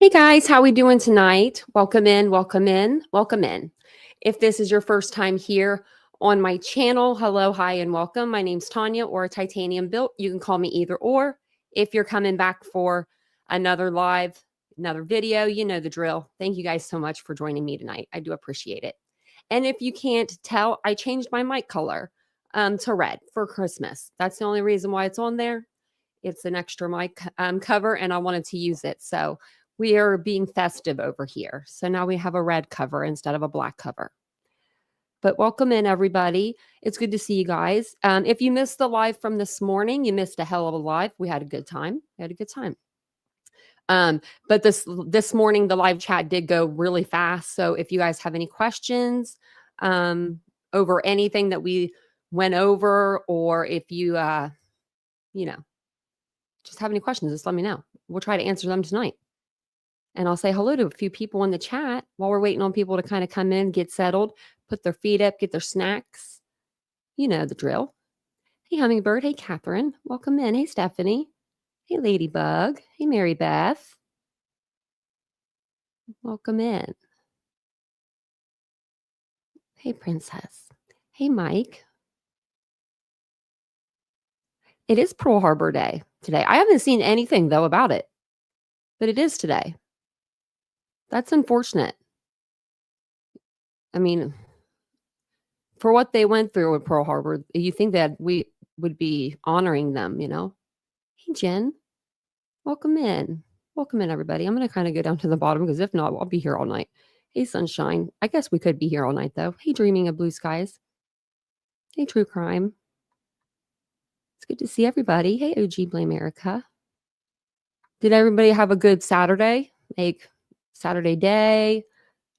Hey guys, how we doing tonight? Welcome in, welcome in, welcome in. If this is your first time here on my channel, hello, hi, and welcome. My name's Tanya or TitaniumBuilt. You can call me either or. If you're coming back for another live, another video, you know the drill. Thank you guys so much for joining me tonight. I do appreciate it. And if you can't tell, I changed my mic color to red for Christmas. That's the only reason why it's on there. It's an extra mic cover and I wanted to use it. So we are being festive over here. So now we have a red cover instead of a black cover. But welcome in, everybody. It's good to see you guys. If you missed the live from this morning, you missed a hell of a live. We had a good time. We had a good time. But this morning, the live chat did go really fast. So if you guys have any questions over anything that we went over, or if you, just have any questions, just let me know. We'll try to answer them tonight. And I'll say hello to a few people in the chat while we're waiting on people to kind of come in, get settled, put their feet up, get their snacks. You know the drill. Hey, Hummingbird. Hey, Catherine. Welcome in. Hey, Stephanie. Hey, Ladybug. Hey, Mary Beth. Welcome in. Hey, Princess. Hey, Mike. It is Pearl Harbor Day today. I haven't seen anything, though, about it, but it is today. That's unfortunate. I mean, for what they went through with Pearl Harbor, you think that we would be honoring them, you know? Hey, Jen. Welcome in. Welcome in, everybody. I'm going to kind of go down to the bottom because if not, I'll be here all night. Hey, Sunshine. I guess we could be here all night, though. Hey, Dreaming of Blue Skies. Hey, True Crime. It's good to see everybody. Hey, OG Blame Erica. Did everybody have a good Saturday? Like, Saturday day?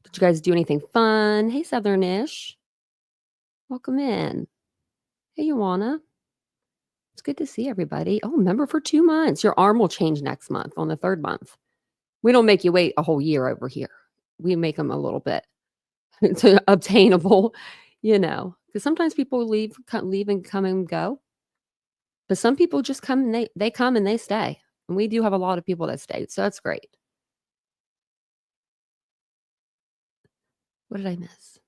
Did you guys do anything fun? Hey, Southernish. Welcome in. Hey, Ioana. It's good to see everybody. Oh, remember for 2 months. Your arm will change next month on the 3rd month. We don't make you wait a whole year over here. We make them a little bit to obtainable, because sometimes people leave and come and go. But some people just come and they come and they stay. And we do have a lot of people that stay. So that's great. What did I miss?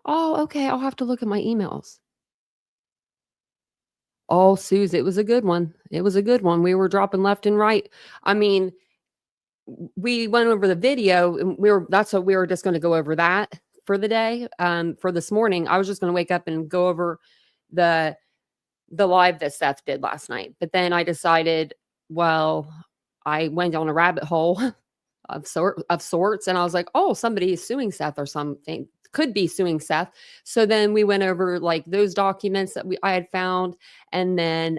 Oh, okay. I'll have to look at my emails. Oh, Suze, it was a good one. It was a good one. We were dropping left and right. I mean, we went over the video and that's what we were just going to go over that for the day. For this morning, I was just going to wake up and go over the live that Seth did last night. But then I decided, well, I went down a rabbit hole of sorts. And I was like, oh, somebody is suing Seth or something. Could be suing Seth. So then we went over like those documents that I had found. And then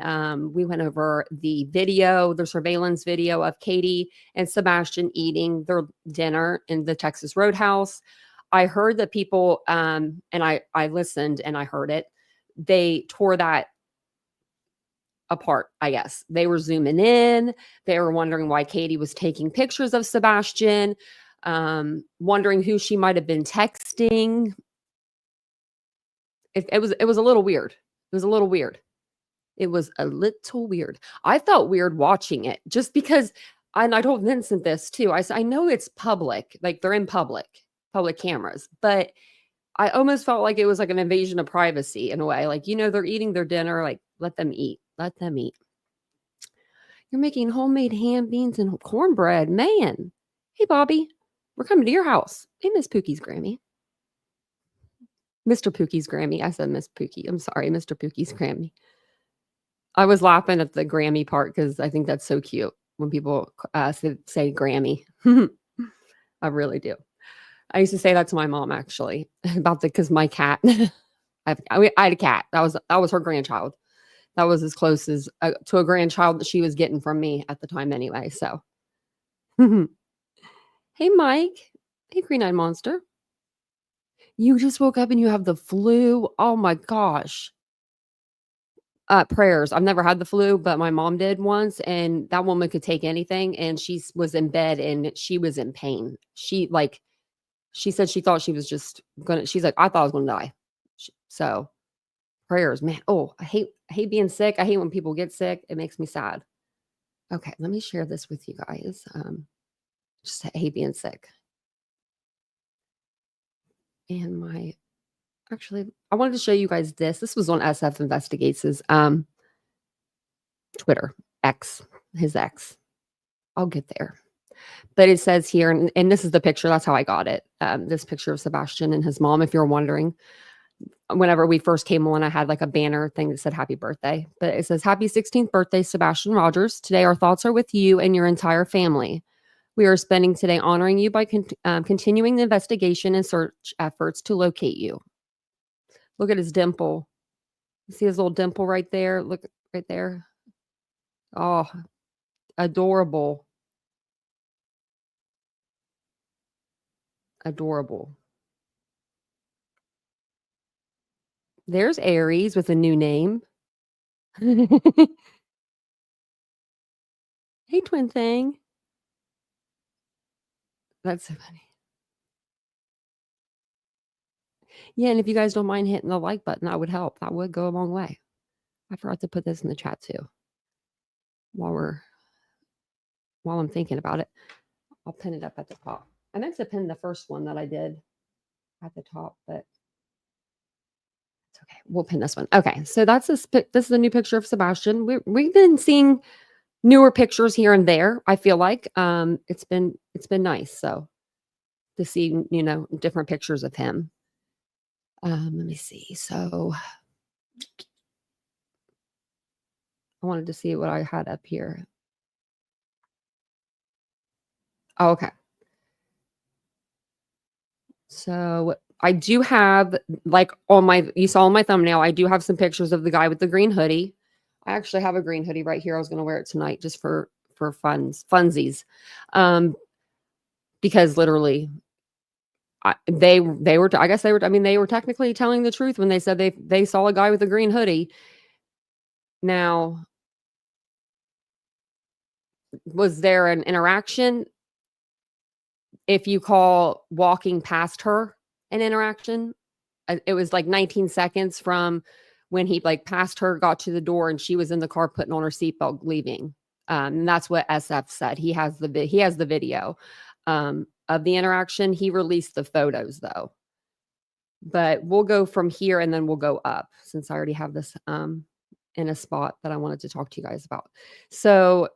we went over the video, the surveillance video of Katie and Sebastian eating their dinner in the Texas Roadhouse. I heard that people, and I listened and I heard it, they tore that apart, I guess. They were zooming in. They were wondering why Katie was taking pictures of Sebastian, wondering who she might have been texting. It was a little weird. It was a little weird. It was a little weird. I felt weird watching it just because, and I told Vincent this too. I said, I know it's public, like they're in public cameras, but I almost felt like it was like an invasion of privacy in a way. Like, they're eating their dinner, like let them eat. Let them eat. You're making homemade ham, beans, and cornbread. Man. Hey, Bobby. We're coming to your house. Hey, Miss Pookie's Grammy. Mr. Pookie's Grammy. I said Miss Pookie. I'm sorry, Mr. Pookie's Grammy. I was laughing at the Grammy part because I think that's so cute when people say Grammy. I really do. I used to say that to my mom, actually, because my cat, I had a cat. That was her grandchild. That was as close as to a grandchild that she was getting from me at the time anyway. So, hey, Mike. Hey, Green-Eyed Monster. You just woke up and you have the flu. Oh, my gosh. Prayers. I've never had the flu, but my mom did once. And that woman could take anything. And she was in bed and she was in pain. She said she thought she was just she's like, I thought I was going to die. So prayers, man. Oh, I hate being sick. I hate when people get sick. It makes me sad. Okay, let me share this with you guys. Just hate being sick. And I wanted to show you guys this. This was on SF Investigates' Twitter, X, his ex. I'll get there. But it says here, and this is the picture. That's how I got it. This picture of Sebastian and his mom, if you're wondering. Whenever we first came on, I had like a banner thing that said happy birthday. But it says, happy 16th birthday, Sebastian Rogers. Today, our thoughts are with you and your entire family. We are spending today honoring you by continuing the investigation and search efforts to locate you. Look at his dimple. You see his little dimple right there? Look right there. Oh, adorable. Adorable. There's Aries with a new name. Hey, twin thing. That's so funny. Yeah, and if you guys don't mind hitting the like button, that would help. That would go a long way. I forgot to put this in the chat too. While I'm thinking about it, I'll pin it up at the top. I meant to pin the first one that I did at the top, but it's okay. We'll pin this one. Okay, so this is a new picture of Sebastian. We've been seeing newer pictures here and there. I feel like it's been nice. So to see different pictures of him. Let me see. So I wanted to see what I had up here. Oh, okay. So I do have, like, you saw on my thumbnail, I do have some pictures of the guy with the green hoodie. I actually have a green hoodie right here. I was going to wear it tonight just for funsies. Because literally they were, I guess I mean, they were technically telling the truth when they said they saw a guy with a green hoodie. Now, was there an interaction? If you call walking past her an interaction, it was like 19 seconds from when he like passed her, got to the door, and she was in the car putting on her seatbelt, leaving. And that's what SF said. He has the video of the interaction. He released the photos though. But we'll go from here and then we'll go up, since I already have this in a spot that I wanted to talk to you guys about. So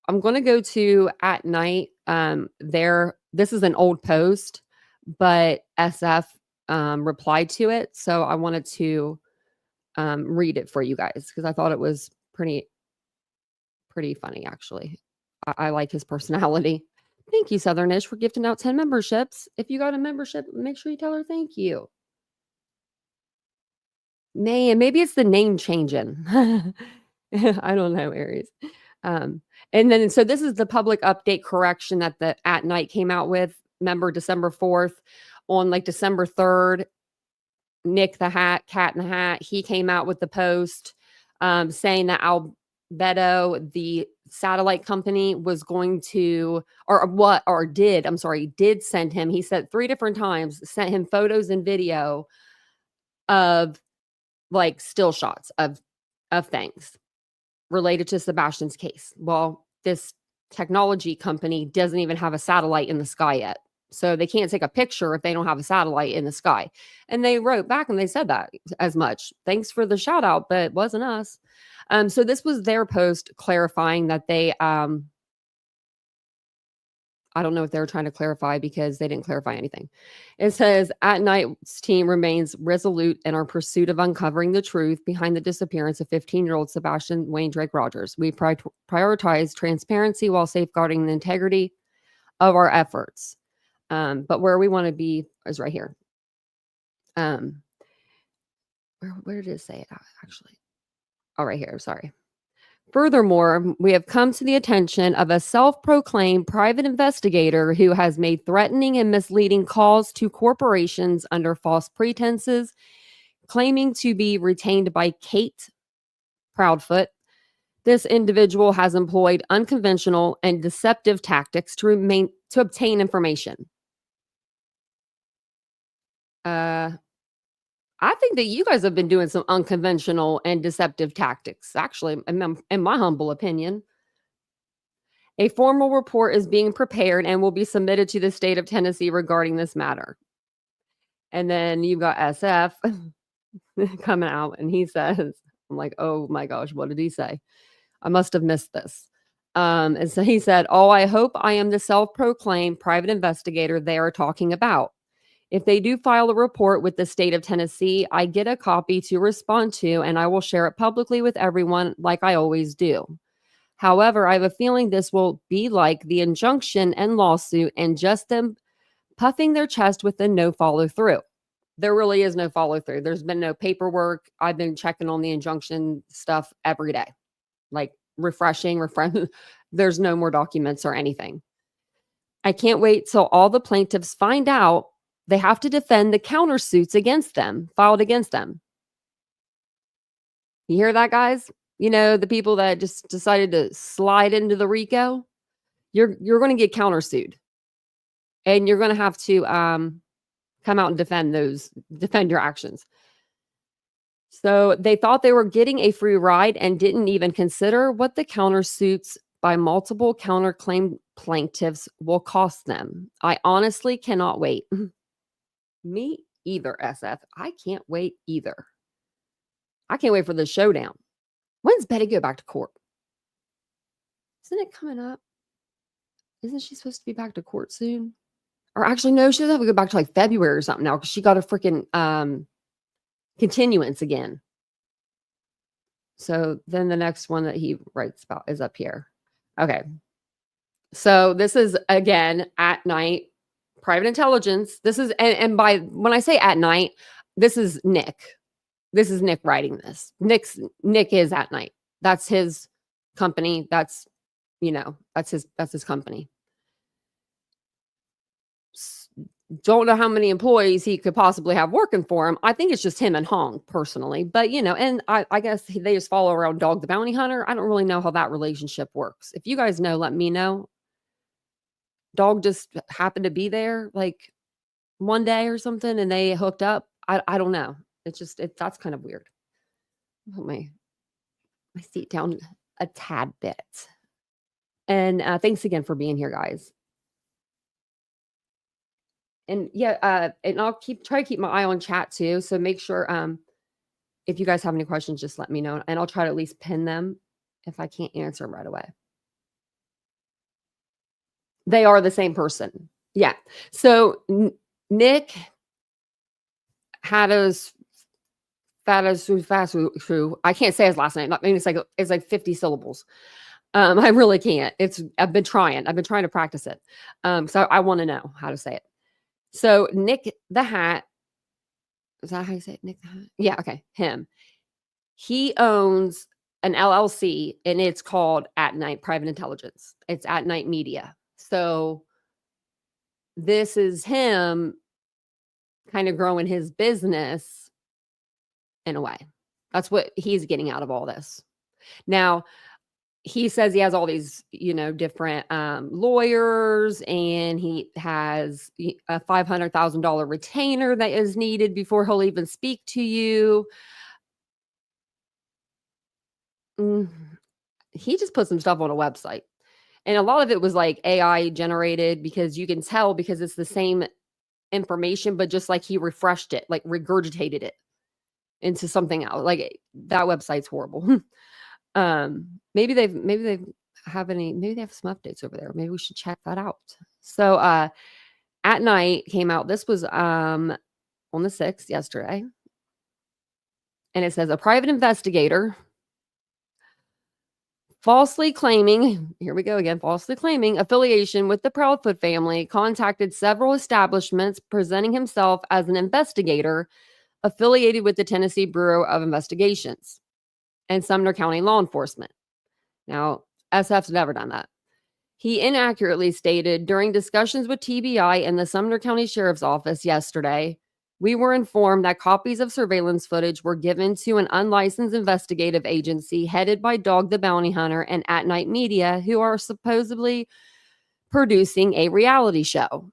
I'm going to go to at night. This is an old post, but SF replied to it. So I wanted to read it for you guys because I thought it was pretty funny, actually. I like his personality. Thank you, Southernish, for gifting out 10 memberships. If you got a membership, make sure you tell her thank you. Man, maybe it's the name changing. I don't know, Aries. And then, so this is the public update correction that the At Night came out with. Remember December 4th, on like December 3rd, Nick the Cat in the Hat, he came out with the post saying that Albedo, the satellite company, was going to, did send him, he said 3 different times, sent him photos and video of like still shots of things related to Sebastian's case. Well, this technology company doesn't even have a satellite in the sky yet. So they can't take a picture if they don't have a satellite in the sky. And they wrote back and they said that as much. Thanks for the shout out, but it wasn't us. So this was their post clarifying that they, I don't know if they were trying to clarify because they didn't clarify anything. It says, At Night's team remains resolute in our pursuit of uncovering the truth behind the disappearance of 15-year-old Sebastian Wayne Drake Rogers. We prioritize transparency while safeguarding the integrity of our efforts. But where we want to be is right here. Where did it say it actually? Oh, right here. Sorry. Furthermore, we have come to the attention of a self-proclaimed private investigator who has made threatening and misleading calls to corporations under false pretenses, claiming to be retained by Kate Proudfoot. This individual has employed unconventional and deceptive tactics to obtain information. I think that you guys have been doing some unconventional and deceptive tactics, actually, in my humble opinion. A formal report is being prepared and will be submitted to the state of Tennessee regarding this matter. And then you've got SF coming out and he says, I'm like, oh my gosh, what did he say? I must have missed this. And so he said, oh, I hope I am the self-proclaimed private investigator they are talking about. If they do file a report with the state of Tennessee, I get a copy to respond to, and I will share it publicly with everyone like I always do. However, I have a feeling this will be like the injunction and lawsuit and just them puffing their chest with a no follow through. There really is no follow through. There's been no paperwork. I've been checking on the injunction stuff every day, like refreshing. There's no more documents or anything. I can't wait till all the plaintiffs find out they have to defend the countersuits against them, filed against them. You hear that, guys? You know, the people that just decided to slide into the RICO, you're going to get countersued. And you're going to have to come out and defend your actions. So they thought they were getting a free ride and didn't even consider what the countersuits by multiple counterclaim plaintiffs will cost them. I honestly cannot wait. Me either, SF. I can't wait either. I can't wait for the showdown. When's Betty go back to court? Isn't it coming up? Isn't she supposed to be back to court soon? Or actually, no, she doesn't have to go back to like February or something now because she got a freaking continuance again. So then the next one that he writes about is up here. Okay. So this is, again, at night, private intelligence. This is, and by when I say at night, this is Nick. This is Nick writing this. Nick is at night. That's his company. That's, that's his company. Don't know how many employees he could possibly have working for him. I think it's just him and Hong personally, but and I guess they just follow around Dog the Bounty Hunter. I don't really know how that relationship works. If you guys know, let me know. Dog just happened to be there like one day or something and they hooked up. I don't know. That's kind of weird. Put my seat down a tad bit. And thanks again for being here, guys. And yeah, and I'll try to keep my eye on chat too. So make sure if you guys have any questions, just let me know. And I'll try to at least pin them if I can't answer them right away. They are the same person. Yeah. So Nick Hatters Fasu. I can't say his last name. I mean, it's like 50 syllables. I really can't. I've been trying to practice it. So I want to know how to say it. So Nick the Hat, is that how you say it? Nick the Hat? Yeah, okay. Him. He owns an LLC and it's called At Night Private Intelligence. It's At Night Media. So this is him kind of growing his business in a way. That's what he's getting out of all this. Now, he says he has all these, different lawyers, and he has a $500,000 retainer that is needed before he'll even speak to you. He just put some stuff on a website. And a lot of it was like AI generated because you can tell because it's the same information, but just like he refreshed it, like regurgitated it into something else. Like that website's horrible. Maybe they have some updates over there. Maybe we should check that out. So At Night came out. This was on the 6th, yesterday. And it says a private investigator falsely claiming affiliation with the Proudfoot family contacted several establishments presenting himself as an investigator affiliated with the Tennessee Bureau of Investigations and Sumner County Law Enforcement. Now, SF's never done that. He inaccurately stated during discussions with TBI and the Sumner County Sheriff's Office yesterday, we were informed that copies of surveillance footage were given to an unlicensed investigative agency headed by Dog the Bounty Hunter and At Night Media, who are supposedly producing a reality show.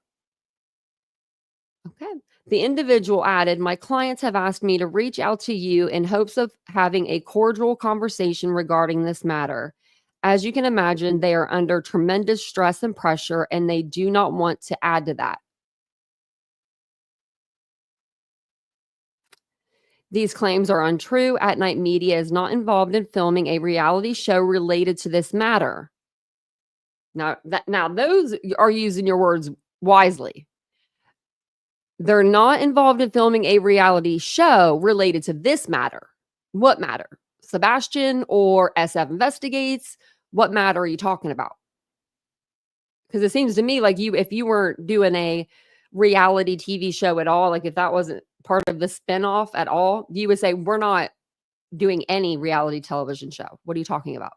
Okay. The individual added, my clients have asked me to reach out to you in hopes of having a cordial conversation regarding this matter. As you can imagine, they are under tremendous stress and pressure, and they do not want to add to that. These claims are untrue. At Night Media is not involved in filming a reality show related to this matter. Now those are using your words wisely. They're not involved in filming a reality show related to this matter. What matter? Sebastian or SF Investigates? What matter are you talking about? Because it seems to me like if you weren't doing a reality TV show at all, like if that wasn't part of the spinoff at all, you would say, we're not doing any reality television show. What are you talking about?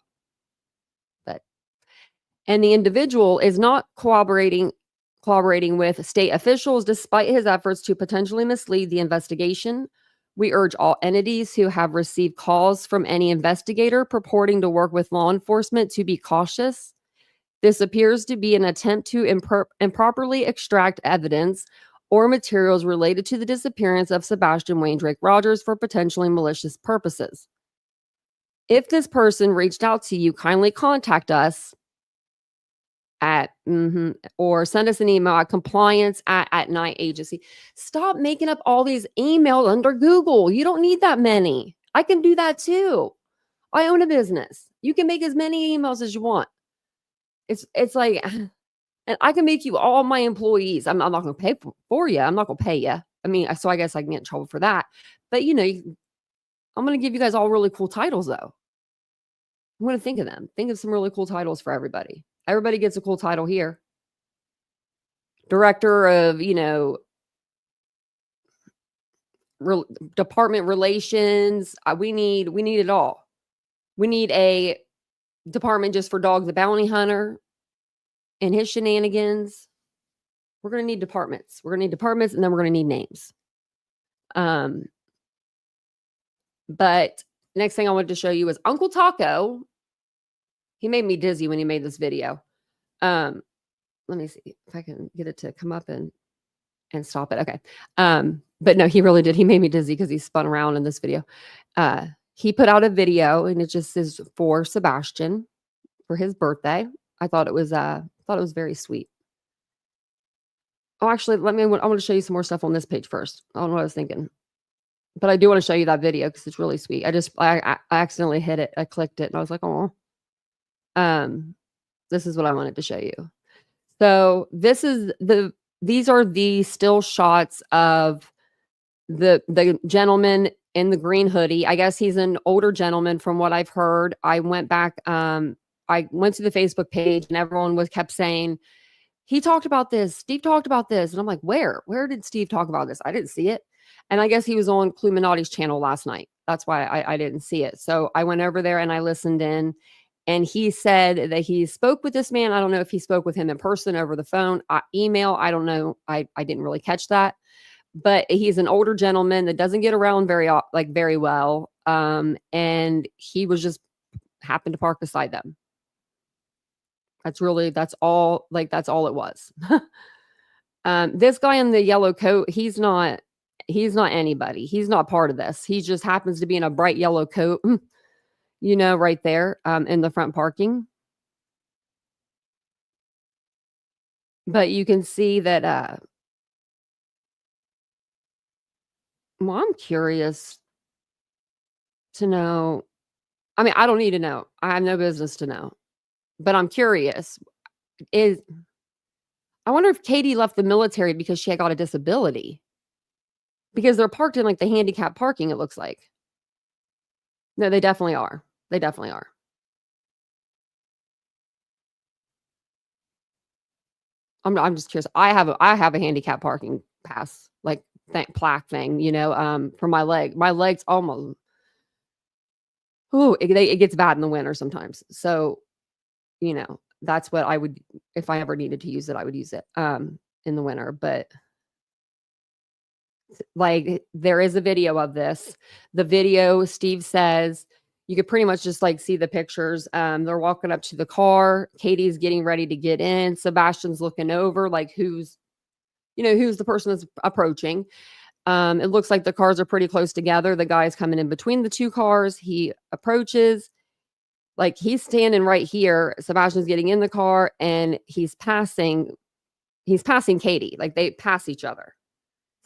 And the individual is not cooperating with state officials despite his efforts to potentially mislead the investigation. We urge all entities who have received calls from any investigator purporting to work with law enforcement to be cautious. This appears to be an attempt to improperly extract evidence or materials related to the disappearance of Sebastian Wayne Drake Rogers for potentially malicious purposes. If this person reached out to you, kindly contact us at or send us an email at compliance@night agency. Stop making up all these emails under Google. You don't need that many. I can do that too. I own a business. You can make as many emails as you want. It's like, and I can make you all my employees. I'm not going to pay for you. I'm not going to pay you. I mean, so I guess I can get in trouble for that. But I'm going to give you guys all really cool titles though. I'm going to think of them. Think of some really cool titles for everybody. Everybody gets a cool title here. Director of, department relations. We need it all. We need a department just for Dog the Bounty Hunter and his shenanigans. We're going to need departments. We're going to need departments, and then we're going to need names. But next thing I wanted to show you is Uncle Taco. He made me dizzy when he made this video. Let me see if I can get it to come up and stop it. Okay. But no, he really did. He made me dizzy because he spun around in this video. He put out a video and it just is for Sebastian for his birthday. I thought it was very sweet. Oh, actually, I want to show you some more stuff on this page first. I don't know what I was thinking. But I do want to show you that video because it's really sweet. I accidentally hit it. I clicked it and I was like, oh. This is what I wanted to show you. So these are the still shots of the gentleman in the green hoodie. I guess he's an older gentleman from what I've heard. I went back, I went to the Facebook page and everyone kept saying, he talked about this. Steve talked about this. And I'm like, where did Steve talk about this? I didn't see it. And I guess he was on Cluminati's channel last night. That's why I didn't see it. So I went over there and I listened in. And he said that he spoke with this man. I don't know if he spoke with him in person, over the phone, email. I don't know. I didn't really catch that. But he's an older gentleman that doesn't get around very well. And he was just happened to park beside them. That's all it was. This guy in the yellow coat, he's not anybody. He's not part of this. He just happens to be in a bright yellow coat. Right there in the front parking. But you can see that, well, I'm curious to know. I mean, I don't need to know. I have no business to know. But I'm curious. I wonder if Katie left the military because she had got a disability. Because they're parked in like the handicap parking, it looks like. No, they definitely are. They definitely are. I'm just curious. I have a handicap parking pass, like plaque thing, for my leg. My leg's almost. It gets bad in the winter sometimes. So, that's what I would, if I ever needed to use it, I would use it in the winter. But like, there is a video of this. The video, Steve says, you could pretty much just see the pictures. They're walking up to the car. Katie's getting ready to get in. Sebastian's looking over, like who's the person that's approaching. It looks like the cars are pretty close together. The guy's coming in between the two cars. He approaches. Like, he's standing right here, Sebastian's getting in the car, and he's passing Katie, like, they pass each other.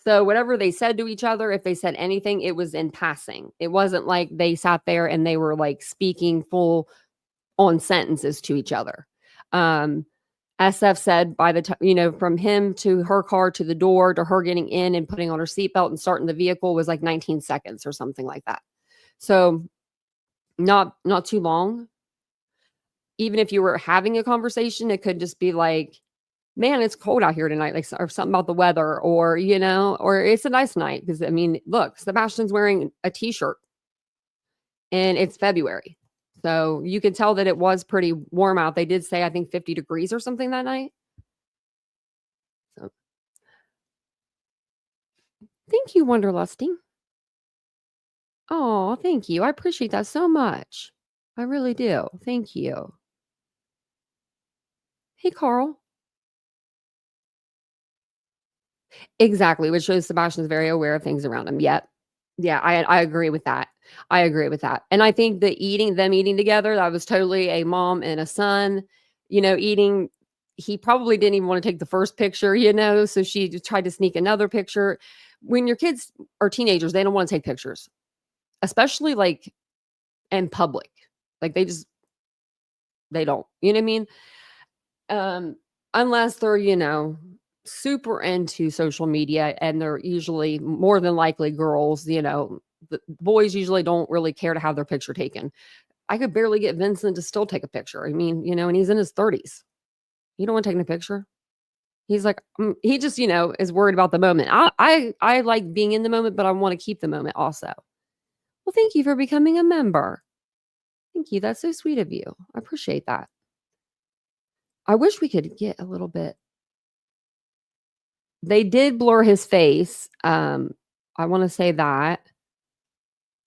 So, whatever they said to each other, if they said anything, it was in passing. It wasn't like they sat there and they were, like, speaking full on sentences to each other. Um, SF said by the time, from him to her car to the door to her getting in and putting on her seatbelt and starting the vehicle was like 19 seconds or something like that. So not too long. Even if you were having a conversation, it could just be like, man, it's cold out here tonight, like, or something about the weather, or it's a nice night. Because I mean, look, Sebastian's wearing a t-shirt and it's February. So you could tell that it was pretty warm out. They did say, I think 50 degrees or something that night. So thank you, Wonderlusting. Oh, thank you. I appreciate that so much. I really do. Thank you. Hey, Carl. Exactly, which shows Sebastian's very aware of things around him. Yep. Yeah, I agree with that. I agree with that. And I think them eating together, that was totally a mom and a son, eating. He probably didn't even want to take the first picture, so she just tried to sneak another picture. When your kids are teenagers, they don't want to take pictures, especially like in public. Like they don't. You know what I mean? Unless they're, super into social media, and they're usually more than likely girls, the boys usually don't really care to have their picture taken. I could barely get Vincent to still take a picture. I mean, and he's in his 30s. You don't want taking a picture. He's like, he just, is worried about the moment. I like being in the moment, but I want to keep the moment also. Well, thank you for becoming a member. Thank you. That's so sweet of you. I appreciate that. I wish we could get a little bit. They did blur his face. I wanna say that.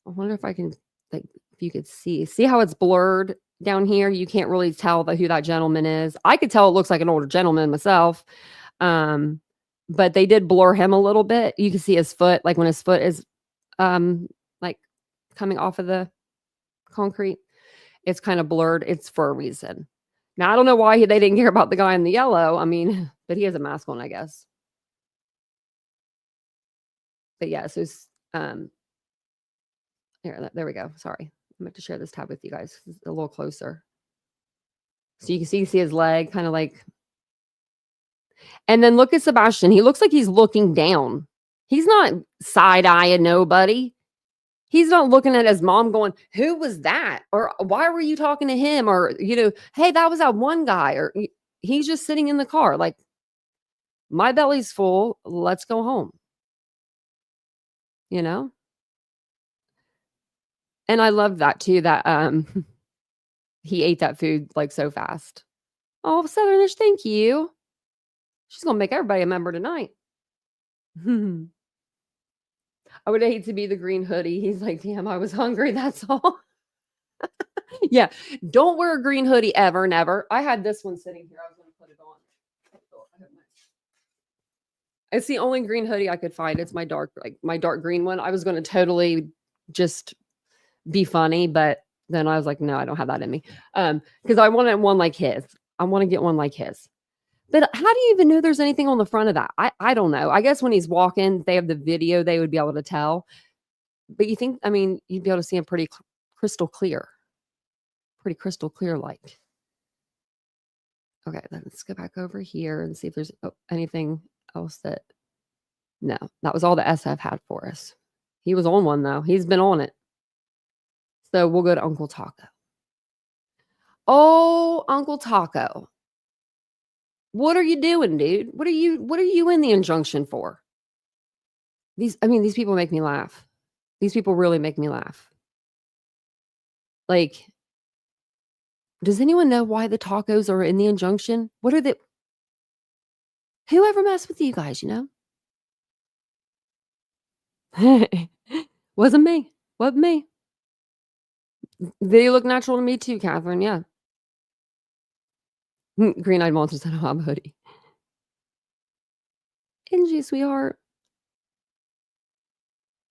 I wonder if I can, like, if you could see how it's blurred down here? You can't really tell who that gentleman is. I could tell it looks like an older gentleman myself, um, but they did blur him a little bit. You can see his foot, like, when his foot is, like, coming off of the concrete, it's kinda blurred. It's for a reason. Now, I don't know why they didn't care about the guy in the yellow. I mean, but he has a mask on, I guess. But yeah, so it's, there we go. Sorry. I'm about to share this tab with you guys. It's a little closer. So you can see his leg kind of like, and then look at Sebastian. He looks like he's looking down. He's not side-eyeing nobody. He's not looking at his mom going, "Who was that?" Or "Why were you talking to him?" Or, "Hey, that was that one guy." Or he's just sitting in the car like, "My belly's full. Let's go home." You know? And I love that too, that he ate that food like so fast. Oh, Southernish, thank you. She's gonna make everybody a member tonight. I would hate to be the green hoodie. He's like, damn, I was hungry. That's all. Yeah. Don't wear a green hoodie ever, never. I had this one sitting here. I was gonna put it on. It's the only green hoodie I could find. It's my dark green one. I was gonna totally just be funny, but then I was like, no, I don't have that in me. Because I wanted one like his. I want to get one like his. But how do you even know there's anything on the front of that? I don't know. I guess when he's walking, they have the video, they would be able to tell. But you think, I mean, you'd be able to see him pretty crystal clear. Pretty crystal clear like. Okay, let's go back over here and see if there's anything else that. No, that was all the SF had for us. He was on one though. He's been on it. So we'll go to Uncle Taco. Oh, Uncle Taco. What are you doing, dude? What are you in the injunction for? These people make me laugh. These people really make me laugh. Like, does anyone know why the tacos are in the injunction? What are the Whoever messed with you guys, Wasn't me. Wasn't me. They look natural to me too, Catherine. Yeah. Green-eyed monsters in a hoodie. Angie, sweetheart.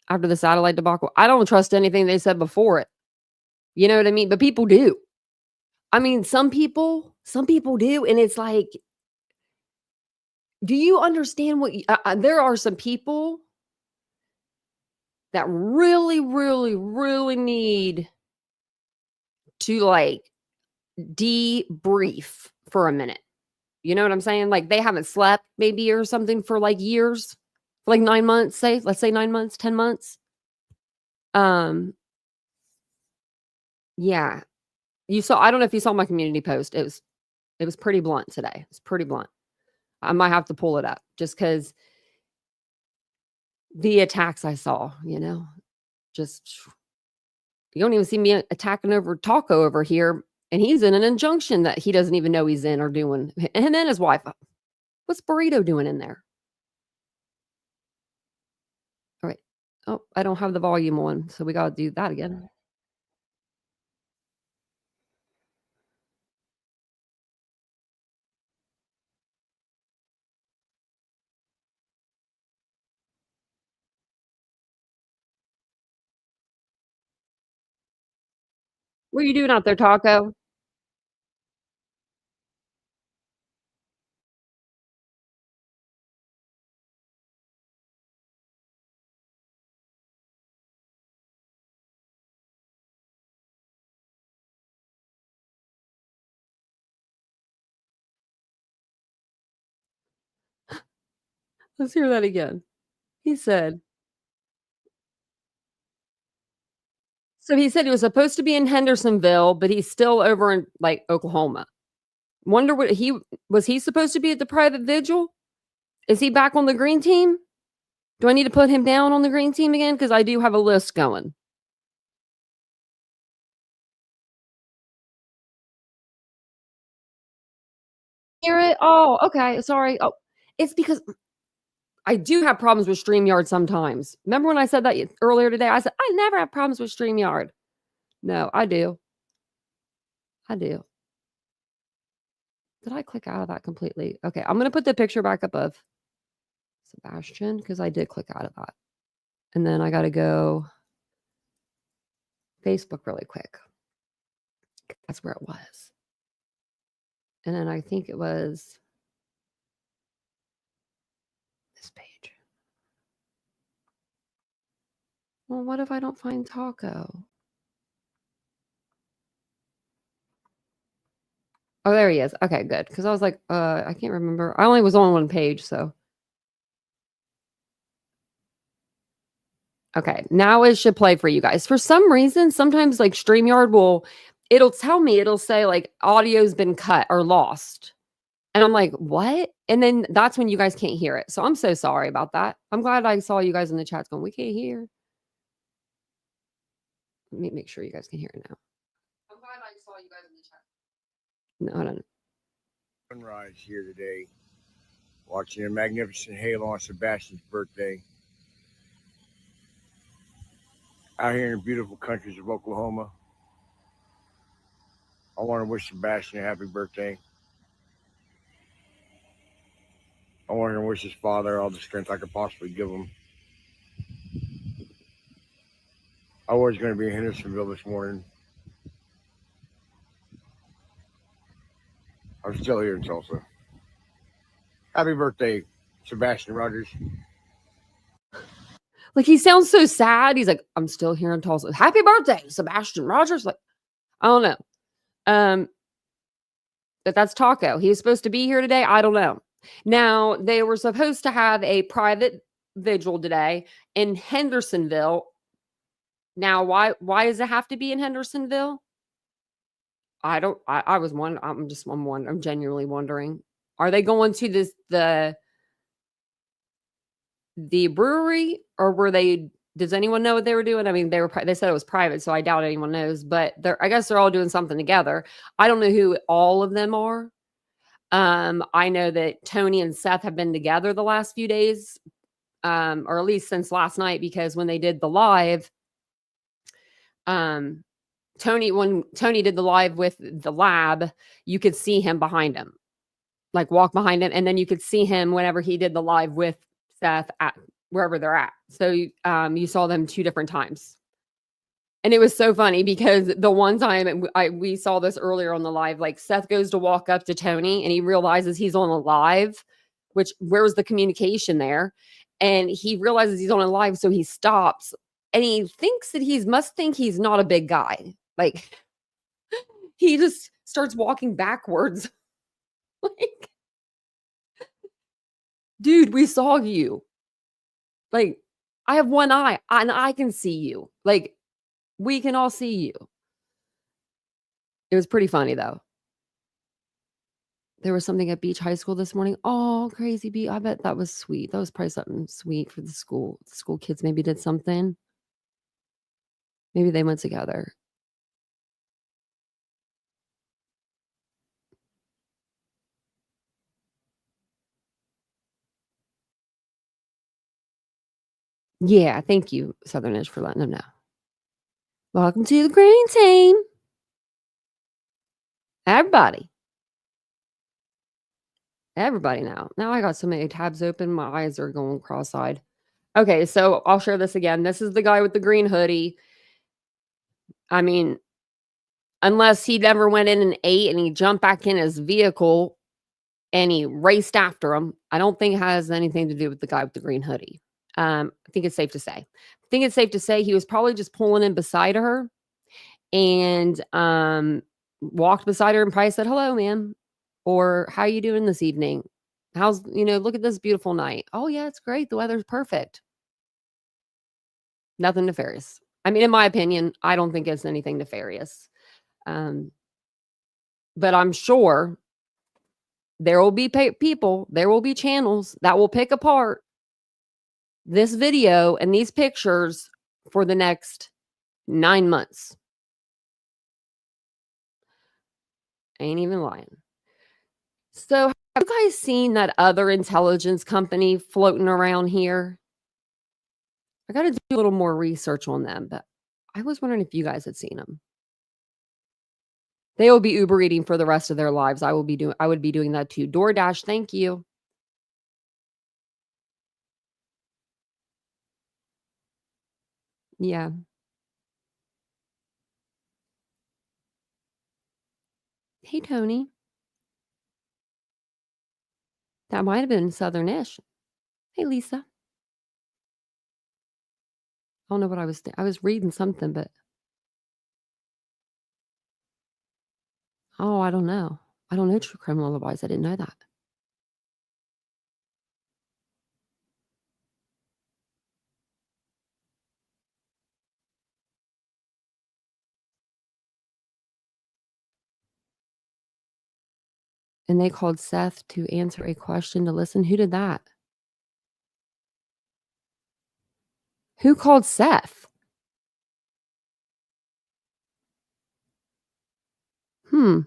After the satellite debacle, I don't trust anything they said before it. You know what I mean? But people do. I mean, some people do, and it's like, do you understand what there are some people that really, really, really need to, like, debrief for a minute. You know what I'm saying? Like, they haven't slept maybe or something for, like, years, like 9 months, say, let's say 9 months, 10 months. Um, yeah. I don't know if you saw my community post. It was pretty blunt today. It's pretty blunt. I might have to pull it up just because the attacks I saw, just you don't even see me attacking over Taco over here, and he's in an injunction that he doesn't even know he's in or doing. Him and his wife. What's Burrito doing in there? All right. Oh, I don't have the volume on, so we gotta do that again. What are you doing out there, Taco? Let's hear that again. He said he said he was supposed to be in Hendersonville, but he's still over in, like, Oklahoma. Wonder what he supposed to be at the private vigil? Is he back on the green team? Do I need to put him down on the green team again? Because I do have a list going. Hear it? Oh, okay, sorry. Oh, it's because I do have problems with StreamYard sometimes. Remember when I said that earlier today? I said, "I never have problems with StreamYard." No, I do. I do. Did I click out of that completely? Okay, I'm gonna put the picture back up of Sebastian because I did click out of that. And then I gotta go Facebook really quick. That's where it was. And then I think it was this page. Well, what if I don't find Taco? Oh, there he is. Okay, good. Because I was like, I can't remember. I only was on one page, so okay. Now it should play for you guys. For some reason, sometimes like StreamYard it'll tell me, it'll say like audio's been cut or lost. And I'm like, what? And then that's when you guys can't hear it. So I'm so sorry about that. I'm glad I saw you guys in the chats going, we can't hear. Let me make sure you guys can hear it now. I'm glad I saw you guys in the chat. No, I don't. Sunrise here today, watching a magnificent halo on Sebastian's birthday. Out here in the beautiful countries of Oklahoma. I want to wish Sebastian a happy birthday. I want to wish his father all the strength I could possibly give him. I was going to be in Hendersonville this morning. I'm still here in Tulsa. Happy birthday, Sebastian Rogers. Like he sounds so sad. He's like, I'm still here in Tulsa. Happy birthday, Sebastian Rogers. Like, I don't know. But that's Taco. He's supposed to be here today. I don't know. Now, they were supposed to have a private vigil today in Hendersonville. Now, why does it have to be in Hendersonville? I was wondering. I'm genuinely wondering. Are they going to the brewery, or were they? Does anyone know what they were doing? I mean, they said it was private, so I doubt anyone knows. But I guess they're all doing something together. I don't know who all of them are. I know that Tony and Seth have been together the last few days, or at least since last night, because when they did the live, when Tony did the live with the lab, you could see him behind him, like walk behind him, and then you could see him whenever he did the live with Seth at wherever they're at. So you saw them two different times. And it was so funny because the one time we saw this earlier on the live, like, Seth goes to walk up to Tony, and he realizes he's on a live, which where's the communication there? And he realizes he's on a live, so he stops, and he thinks that must think he's not a big guy. Like, he just starts walking backwards. Like, "Dude, we saw you. Like, I have one eye, and I can see you. Like, we can all see you." It was pretty funny, though. There was something at Beach High School this morning. Oh, crazy beat. I bet that was sweet. That was probably something sweet for the school. The school kids maybe did something. Maybe they went together. Yeah, thank you, Southernish, for letting them know. Welcome to the green team. Everybody. Everybody now. Now I got so many tabs open, my eyes are going cross-eyed. Okay, so I'll share this again. This is the guy with the green hoodie. I mean, unless he never went in and ate and he jumped back in his vehicle and he raced after him, I don't think it has anything to do with the guy with the green hoodie. I think it's safe to say. I think it's safe to say he was probably just pulling in beside her and walked beside her and probably said, "Hello, ma'am," or "How you doing this evening? How's look at this beautiful night." "Oh yeah, it's great. The weather's perfect." Nothing nefarious. I mean, in my opinion, I don't think it's anything nefarious. Um, but I'm sure there will be people, there will be channels that will pick apart this video and these pictures for the next 9 months. Ain't even lying. So, have you guys seen that other intelligence company floating around here? I gotta do a little more research on them, but I was wondering if you guys had seen them. They will be Uber eating for the rest of their lives. I would be doing that too. DoorDash, thank you. Yeah. Hey, Tony. That might have been Southernish. Hey, Lisa. I don't know what I was reading something, but oh, I don't know. I don't know true crime lullabies. I didn't know that. And they called Seth to answer a question to listen. Who did that? Who called Seth? Hmm.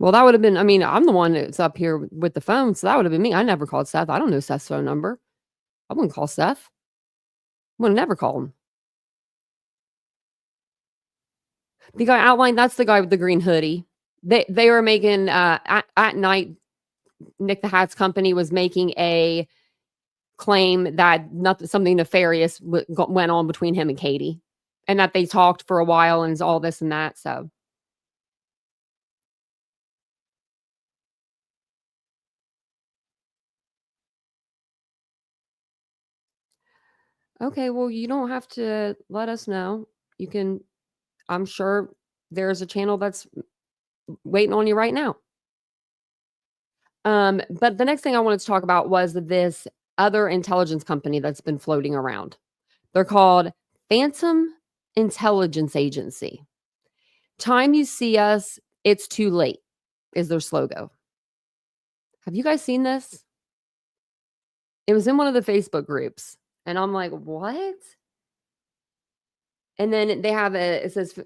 Well, that would have been, I mean, I'm the one that's up here with the phone, so that would have been me. I never called Seth. I don't know Seth's phone number. I wouldn't call Seth. Would have never called him. The guy outlined, that's the guy with the green hoodie. They were making at night, Nick the Hat's company was making a claim that something nefarious went on between him and Katie, and that they talked for a while and all this and that. So, okay, well, you don't have to let us know. You can, I'm sure there's a channel that's waiting on you right now. But the next thing I wanted to talk about was this other intelligence company that's been floating around. They're called Phantom Intelligence Agency. Time you see us, it's too late, is their slogan. Have you guys seen this? It was in one of the Facebook groups, and I'm like, "What?" And then they have it says,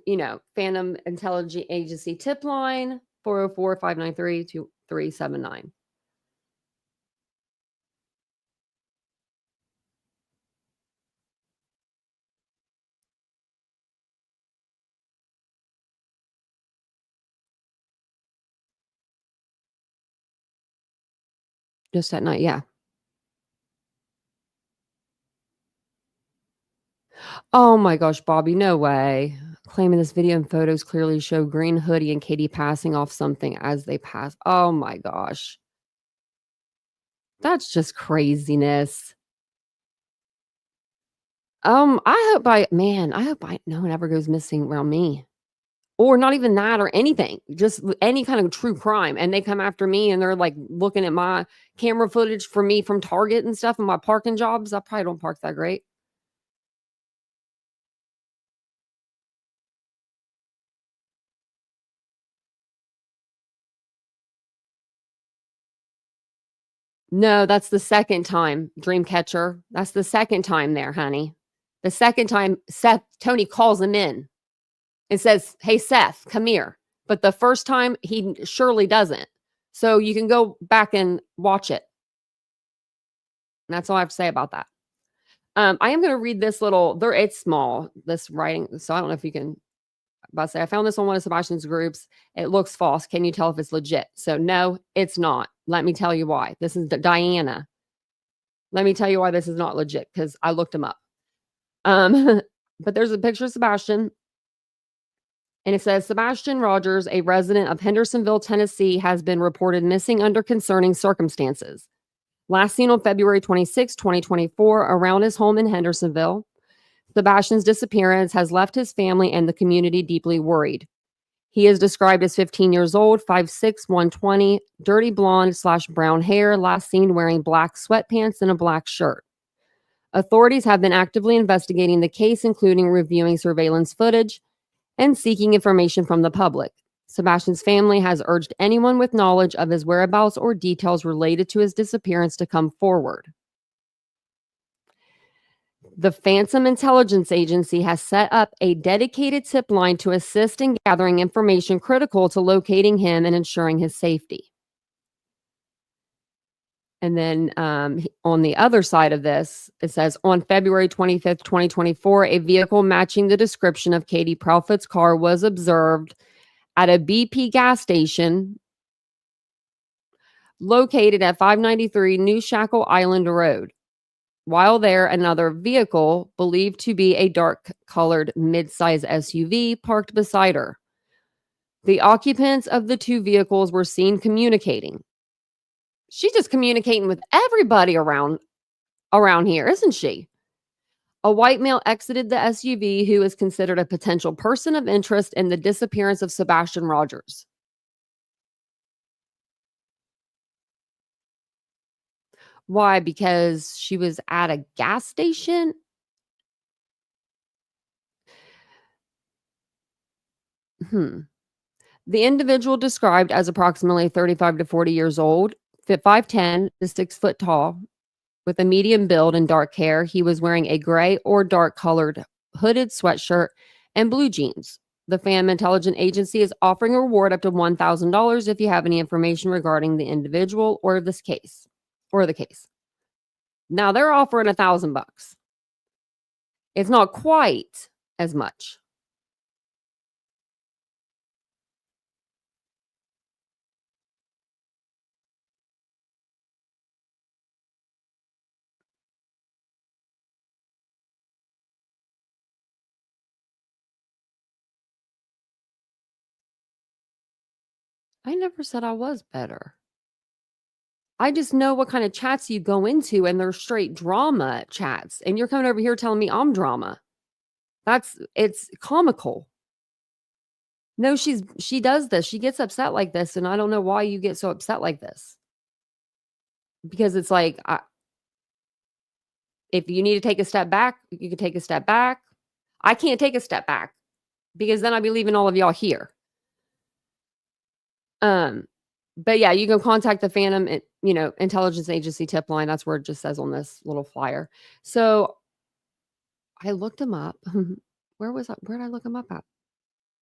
Phantom Intelligence Agency tip line 404-593-2379. Just at night, yeah. Oh my gosh, Bobby, no way. Claiming this video and photos clearly show Green Hoodie and Katie passing off something as they pass. Oh my gosh. That's just craziness. I hope no one ever goes missing around me. Or not even that or anything, just any kind of true crime, and they come after me and they're, like, looking at my camera footage for me from Target and stuff and my parking jobs. I probably don't park that great. No, that's the second time, Dreamcatcher. That's the second time there, honey. The second time Tony calls him in and says, "Hey, Seth, come here." But the first time, he surely doesn't. So you can go back and watch it. That's all I have to say about that. I am gonna read this it's small, this writing, so I don't know if you can about to say, "I found this on one of Sebastian's groups. It looks false. Can you tell if it's legit?" So, no, it's not. Let me tell you why. This is Diana. Let me tell you why this is not legit, because I looked him up. But there's a picture of Sebastian, and it says, "Sebastian Rogers, a resident of Hendersonville, Tennessee, has been reported missing under concerning circumstances. Last seen on February 26, 2024, around his home in Hendersonville. Sebastian's disappearance has left his family and the community deeply worried. He is described as 15 years old, 5'6", 120, dirty blonde/brown hair, last seen wearing black sweatpants and a black shirt. Authorities have been actively investigating the case, including reviewing surveillance footage and seeking information from the public. Sebastian's family has urged anyone with knowledge of his whereabouts or details related to his disappearance to come forward. The Phantom Intelligence Agency has set up a dedicated tip line to assist in gathering information critical to locating him and ensuring his safety." And then on the other side of this, it says, "On February 25th, 2024, a vehicle matching the description of Katie Proudfoot's car was observed at a BP gas station located at 593 New Shackle Island Road. While there, another vehicle, believed to be a dark-colored midsize SUV, parked beside her. The occupants of the two vehicles were seen communicating." She's just communicating with everybody around here, isn't she? "A white male exited the SUV who is considered a potential person of interest in the disappearance of Sebastian Rogers." Why? Because she was at a gas station? Hmm. The individual described as approximately 35 to 40 years old, 5'10" to 6 foot tall, with a medium build and dark hair. He was wearing a gray or dark colored hooded sweatshirt and blue jeans. The Phantom Intelligence Agency is offering a reward up to $1,000 if you have any information regarding the individual or the case. Now they're offering $1,000. It's not quite as much. I never said I was better. I just know what kind of chats you go into, and they're straight drama chats. And you're coming over here telling me I'm drama. It's comical. No, she does this. She gets upset like this, and I don't know why you get so upset like this. Because it's like, if you need to take a step back, you can take a step back. I can't take a step back because then I'd be leaving all of y'all here. But yeah, you can contact the Phantom, Intelligence Agency tip line. That's where it just says on this little flyer. So I looked him up. Where did I look him up at?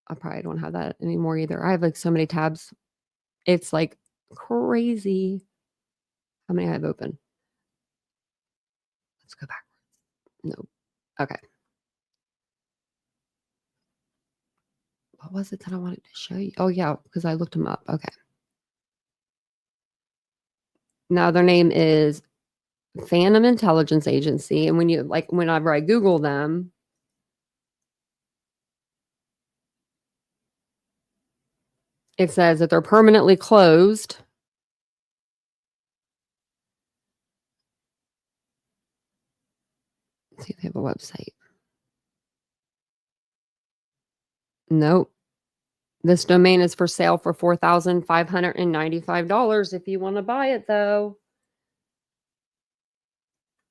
I probably don't have that anymore either. I have like so many tabs. It's like crazy how many I have open. Let's go back. No. Okay. What was it that I wanted to show you? Oh yeah, because I looked him up. Okay. Now their name is Phantom Intelligence Agency. And whenever I Google them, It says that they're permanently closed. Let's see if they have a website. Nope. This domain is for sale for $4,595 if you want to buy it, though.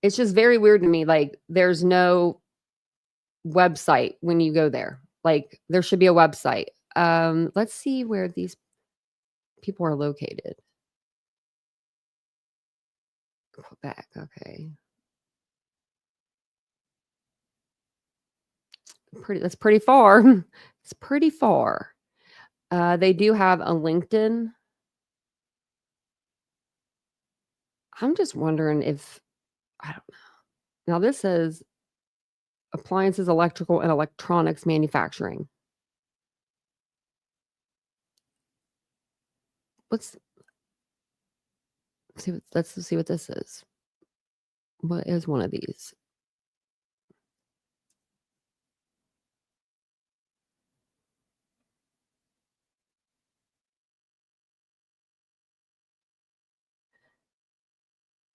It's just very weird to me. Like, there's no website when you go there. Like, there should be a website. Let's see where these people are located. Quebec, okay. That's pretty far. It's pretty far. They do have a LinkedIn. I'm just wondering if I don't know. Now this says appliances, electrical, and electronics manufacturing. Let's see what this is. What is one of these?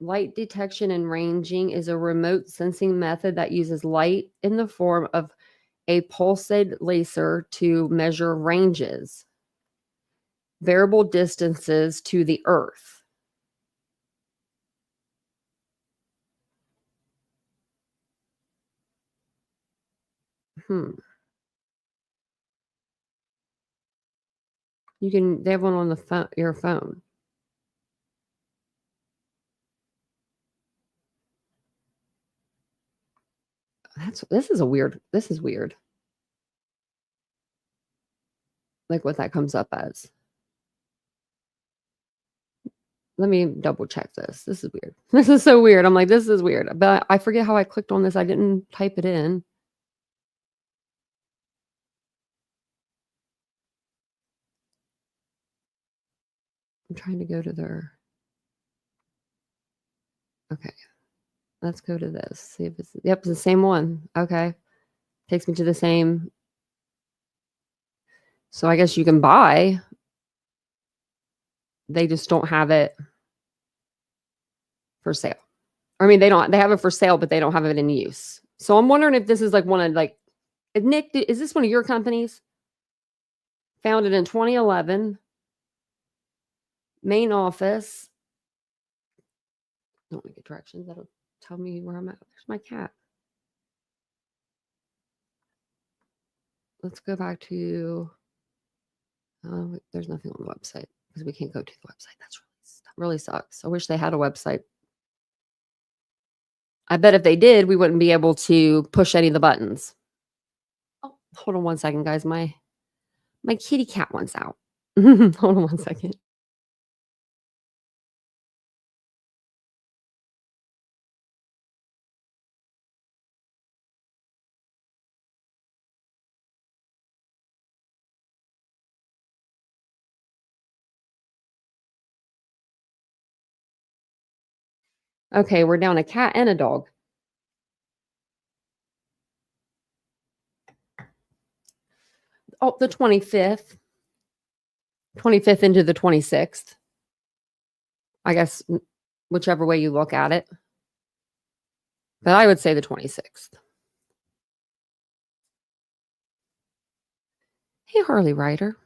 Light detection and ranging is a remote sensing method that uses light in the form of a pulsed laser to measure ranges, variable distances to the Earth. They have one on the phone, your phone. This is weird. Like what that comes up as. Let me double check this. This is weird. This is so weird. I'm like, this is weird. But I forget how I clicked on this. I didn't type it in. I'm trying to go to their. Okay. Let's go to this. See if it's. Yep, it's the same one. Okay. Takes me to the same. So I guess you can buy. They just don't have it for sale. I mean, they have it for sale, but they don't have it in use. So I'm wondering if this is like one of like, Nick, is this one of your companies? Founded in 2011. Main office. Don't make directions. That'll tell me where I'm at. There's my cat. Let's go back to. There's nothing on the website because we can't go to the website. That really sucks. I wish they had a website. I bet if they did, we wouldn't be able to push any of the buttons. Oh, hold on one second, guys. My kitty cat wants out. Hold on one second. Okay, we're down a cat and a dog. Oh, the 25th. 25th into the 26th. I guess whichever way you look at it. But I would say the 26th. Hey, Harley Ryder.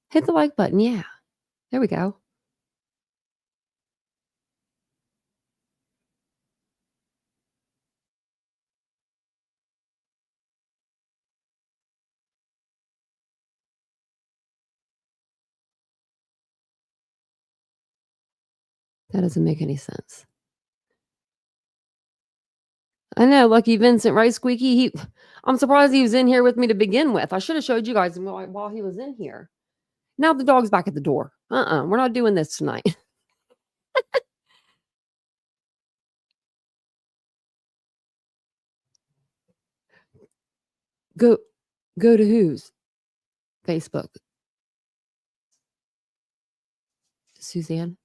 Hit the like button. Yeah. There we go. That doesn't make any sense. I know, Lucky Vincent, right, Squeaky? I'm surprised he was in here with me to begin with. I should have showed you guys while he was in here. Now the dog's back at the door. We're not doing this tonight. Go to whose? Facebook. Suzanne.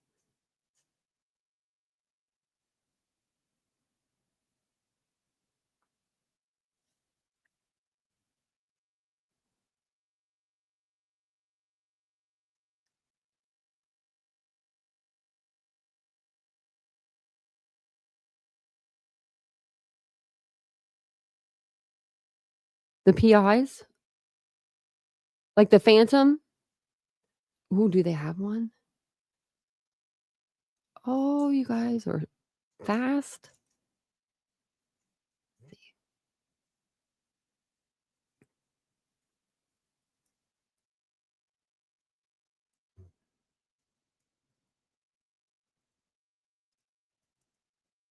The PIs? Like the Phantom? Ooh, do they have one? Oh, you guys are fast.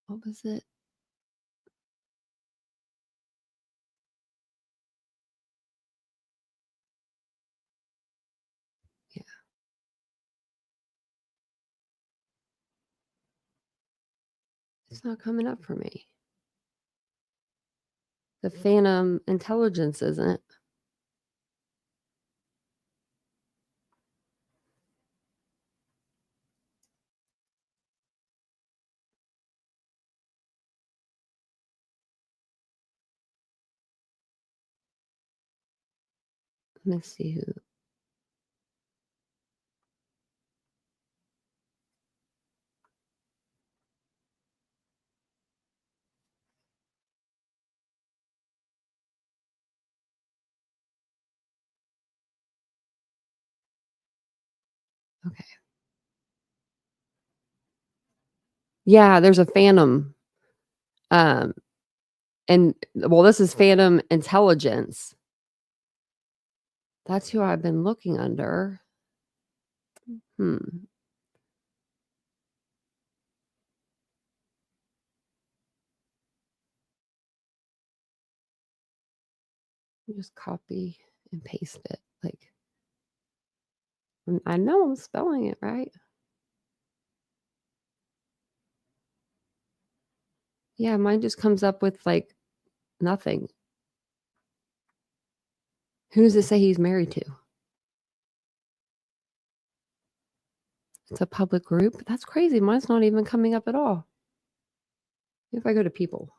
What was it? Yeah, it's not coming up for me. The Phantom Intelligence isn't. Let me see who. Okay. Yeah, there's a Phantom. Um, and well, this is Phantom Intelligence. That's who I've been looking under. Hmm. Just copy and paste it. Like, I know I'm spelling it right. Yeah, mine just comes up with like nothing. Who does it say he's married to? It's a public group. That's crazy. Mine's not even coming up at all. If I go to people.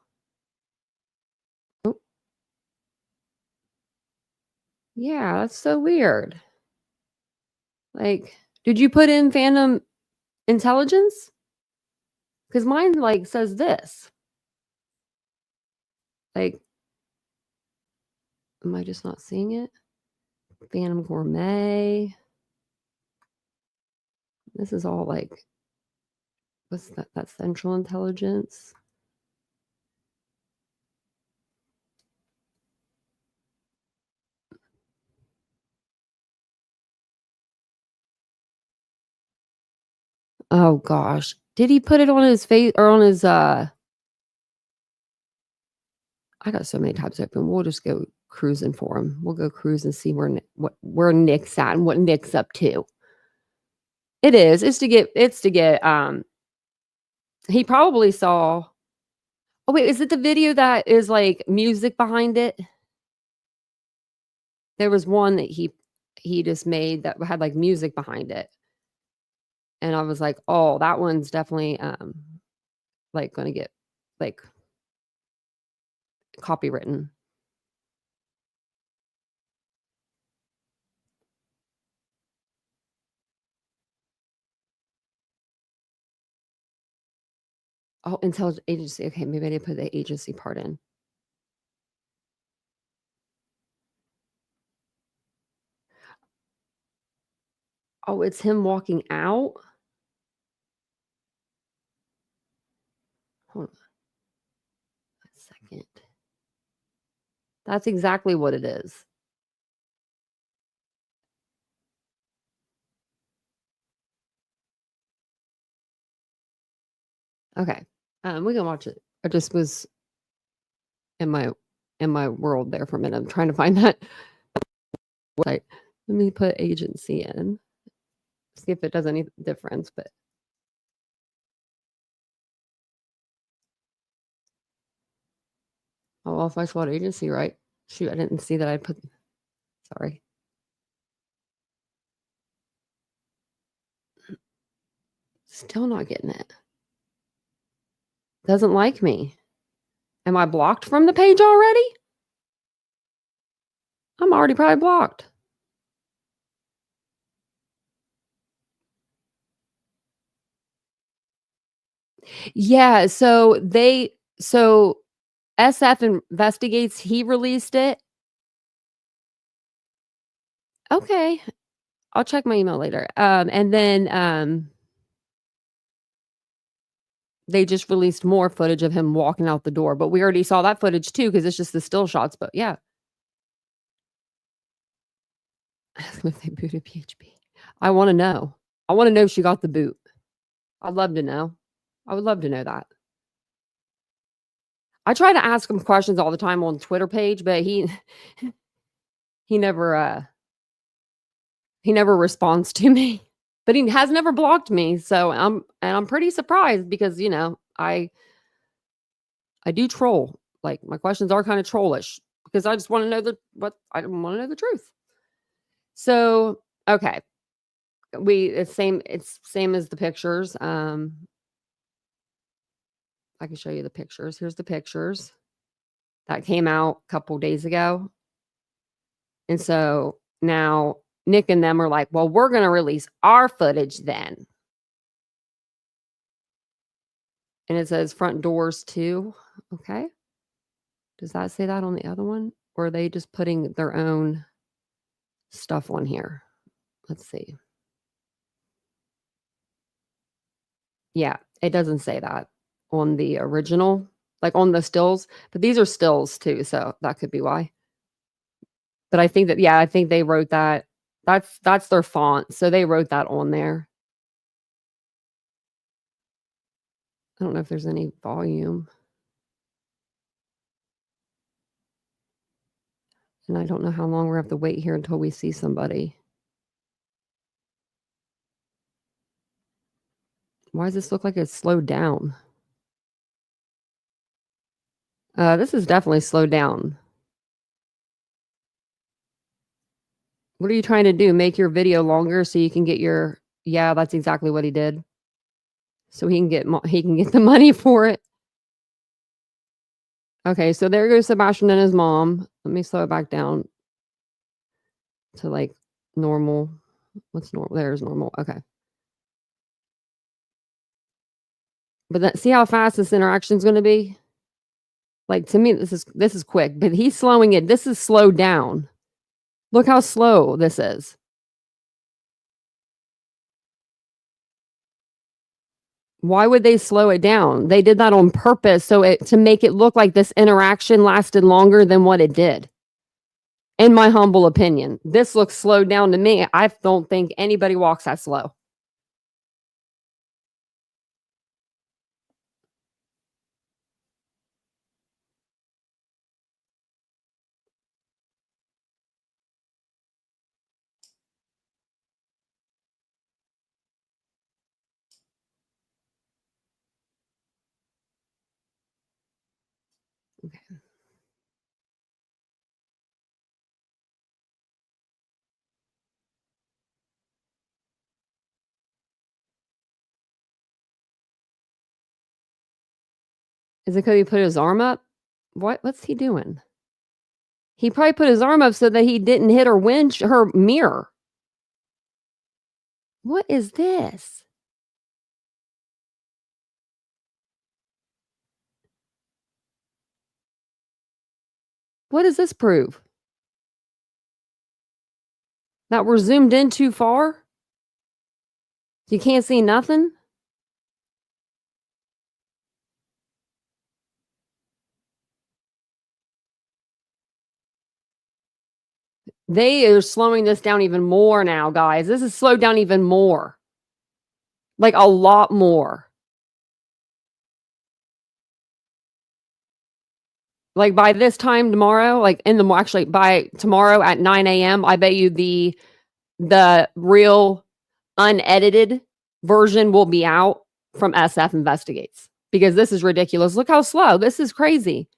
Oh, yeah, that's so weird. Like, did you put in Phantom Intelligence? Because mine like says this. Like, am I just not seeing it? Phantom Gourmet. This is all like, what's that? That's Central Intelligence. Oh gosh. Did he put it on his face or on his I got so many tabs open. We'll just go cruising for him. We'll go cruise and see where Nick's at and what Nick's up to. It is. It's to get he probably saw. Oh wait, is it the video that is like music behind it? There was one that he just made that had like music behind it. And I was like, "Oh, that one's definitely like going to get like copywritten." Oh, intelligence agency. Okay, maybe I didn't put the agency part in. Oh, it's him walking out? Hold on a second. That's exactly what it is. Okay. We can watch it. I just was in my world there for a minute. I'm trying to find that website. Let me put agency in. See if it does any difference, but oh well, if I spelled agency right. Shoot, I didn't see that I put sorry. Still not getting it. Doesn't like me. Am I blocked from the page already? I'm already probably blocked. Yeah, so SF investigates, he released it Okay. I'll check my email later. And then they just released more footage of him walking out the door, but we already saw that footage too because it's just the still shots. But yeah, ask him if they booted PHP. I want to know. I want to know if she got the boot. I'd love to know. I would love to know that. I try to ask him questions all the time on Twitter page, but he he never responds to me. But he has never blocked me, so I'm pretty surprised because, I do troll. Like, my questions are kind of trollish because I just want to know I want to know the truth. So, okay. It's same as the pictures. I can show you the pictures. Here's the pictures that came out a couple days ago. And so now Nick and them are like, well, we're going to release our footage then. And it says front doors too. Okay. Does that say that on the other one? Or are they just putting their own stuff on here? Let's see. Yeah, it doesn't say that on the original, like on the stills, but these are stills too, so that could be why. But I think they wrote that. That's their font, so they wrote that on there. I don't know if there's any volume. And I don't know how long we're have to wait here until we see somebody. Why does this look like it's slowed down? This is definitely slowed down. What are you trying to do? Make your video longer so you can get your... Yeah, that's exactly what he did. So he can get the money for it. Okay, so there goes Sebastian and his mom. Let me slow it back down to like normal. What's normal? There's normal. Okay. But see how fast this interaction is going to be? Like, to me, this is quick, but he's slowing it. This is slowed down. Look how slow this is. Why would they slow it down? They did that on purpose to make it look like this interaction lasted longer than what it did. In my humble opinion, this looks slowed down to me. I don't think anybody walks that slow. Okay. Is it because he put his arm up? What's he doing? He probably put his arm up so that he didn't hit her mirror. What is this? What does this prove? That we're zoomed in too far? You can't see nothing? They are slowing this down even more now, guys. This is slowed down even more. Like, a lot more. Like, by this time tomorrow, actually by tomorrow at 9 a.m., I bet you the real unedited version will be out from SF Investigates, because this is ridiculous. Look how slow. This is crazy.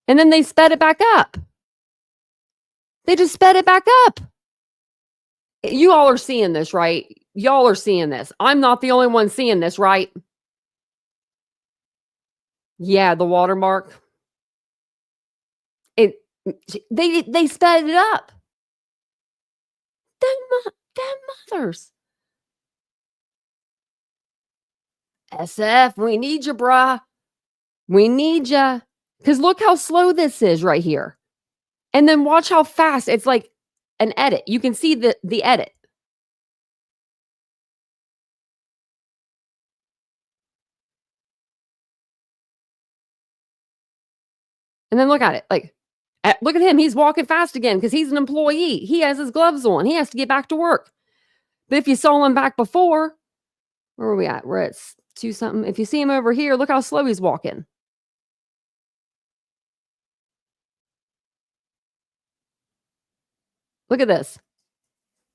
And then they sped it back up. They just sped it back up. You all are seeing this, right? Y'all are seeing this. I'm not the only one seeing this, right? Yeah, the watermark. They sped it up. Damn mothers. SF, we need you, brah. We need you. Because look how slow this is right here. And then watch how fast it's like an edit. You can see the edit. And then look at it. Like, look at him. He's walking fast again because he's an employee. He has his gloves on. He has to get back to work. But if you saw him back before, where are we at? We're at 2 something. If you see him over here, look how slow he's walking. Look at this.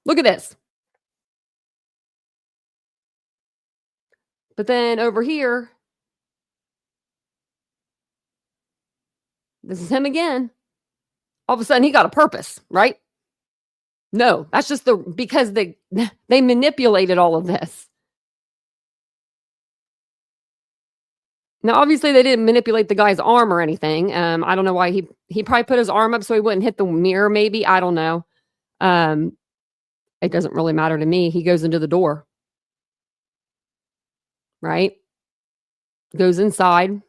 Look at this. But then over here, this is him again. All of a sudden, he got a purpose, right? No, that's just because they manipulated all of this. Now, obviously, they didn't manipulate the guy's arm or anything. I don't know why he probably put his arm up so he wouldn't hit the mirror. Maybe, I don't know. It doesn't really matter to me. He goes into the door, right? Goes inside.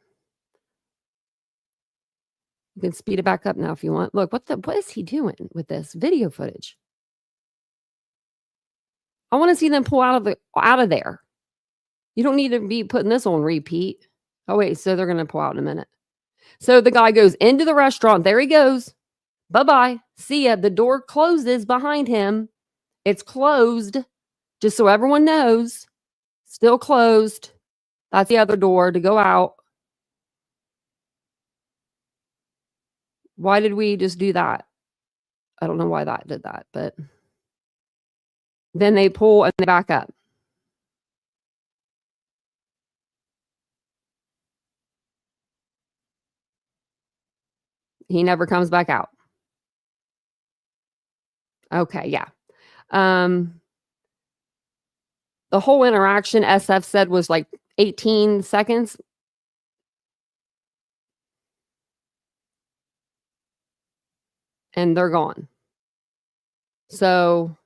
You can speed it back up now if you want. Look, what is he doing with this video footage? I want to see them pull out of there. You don't need to be putting this on repeat. Oh wait, so they're gonna pull out in a minute. So the guy goes into the restaurant. There he goes. Bye-bye. See ya. The door closes behind him. It's closed. Just so everyone knows. Still closed. That's the other door to go out. Why did we just do that? I don't know why that did that, but then they pull and they back up. He never comes back out. Okay, yeah. The whole interaction, SF said, was like 18 seconds. And they're gone. So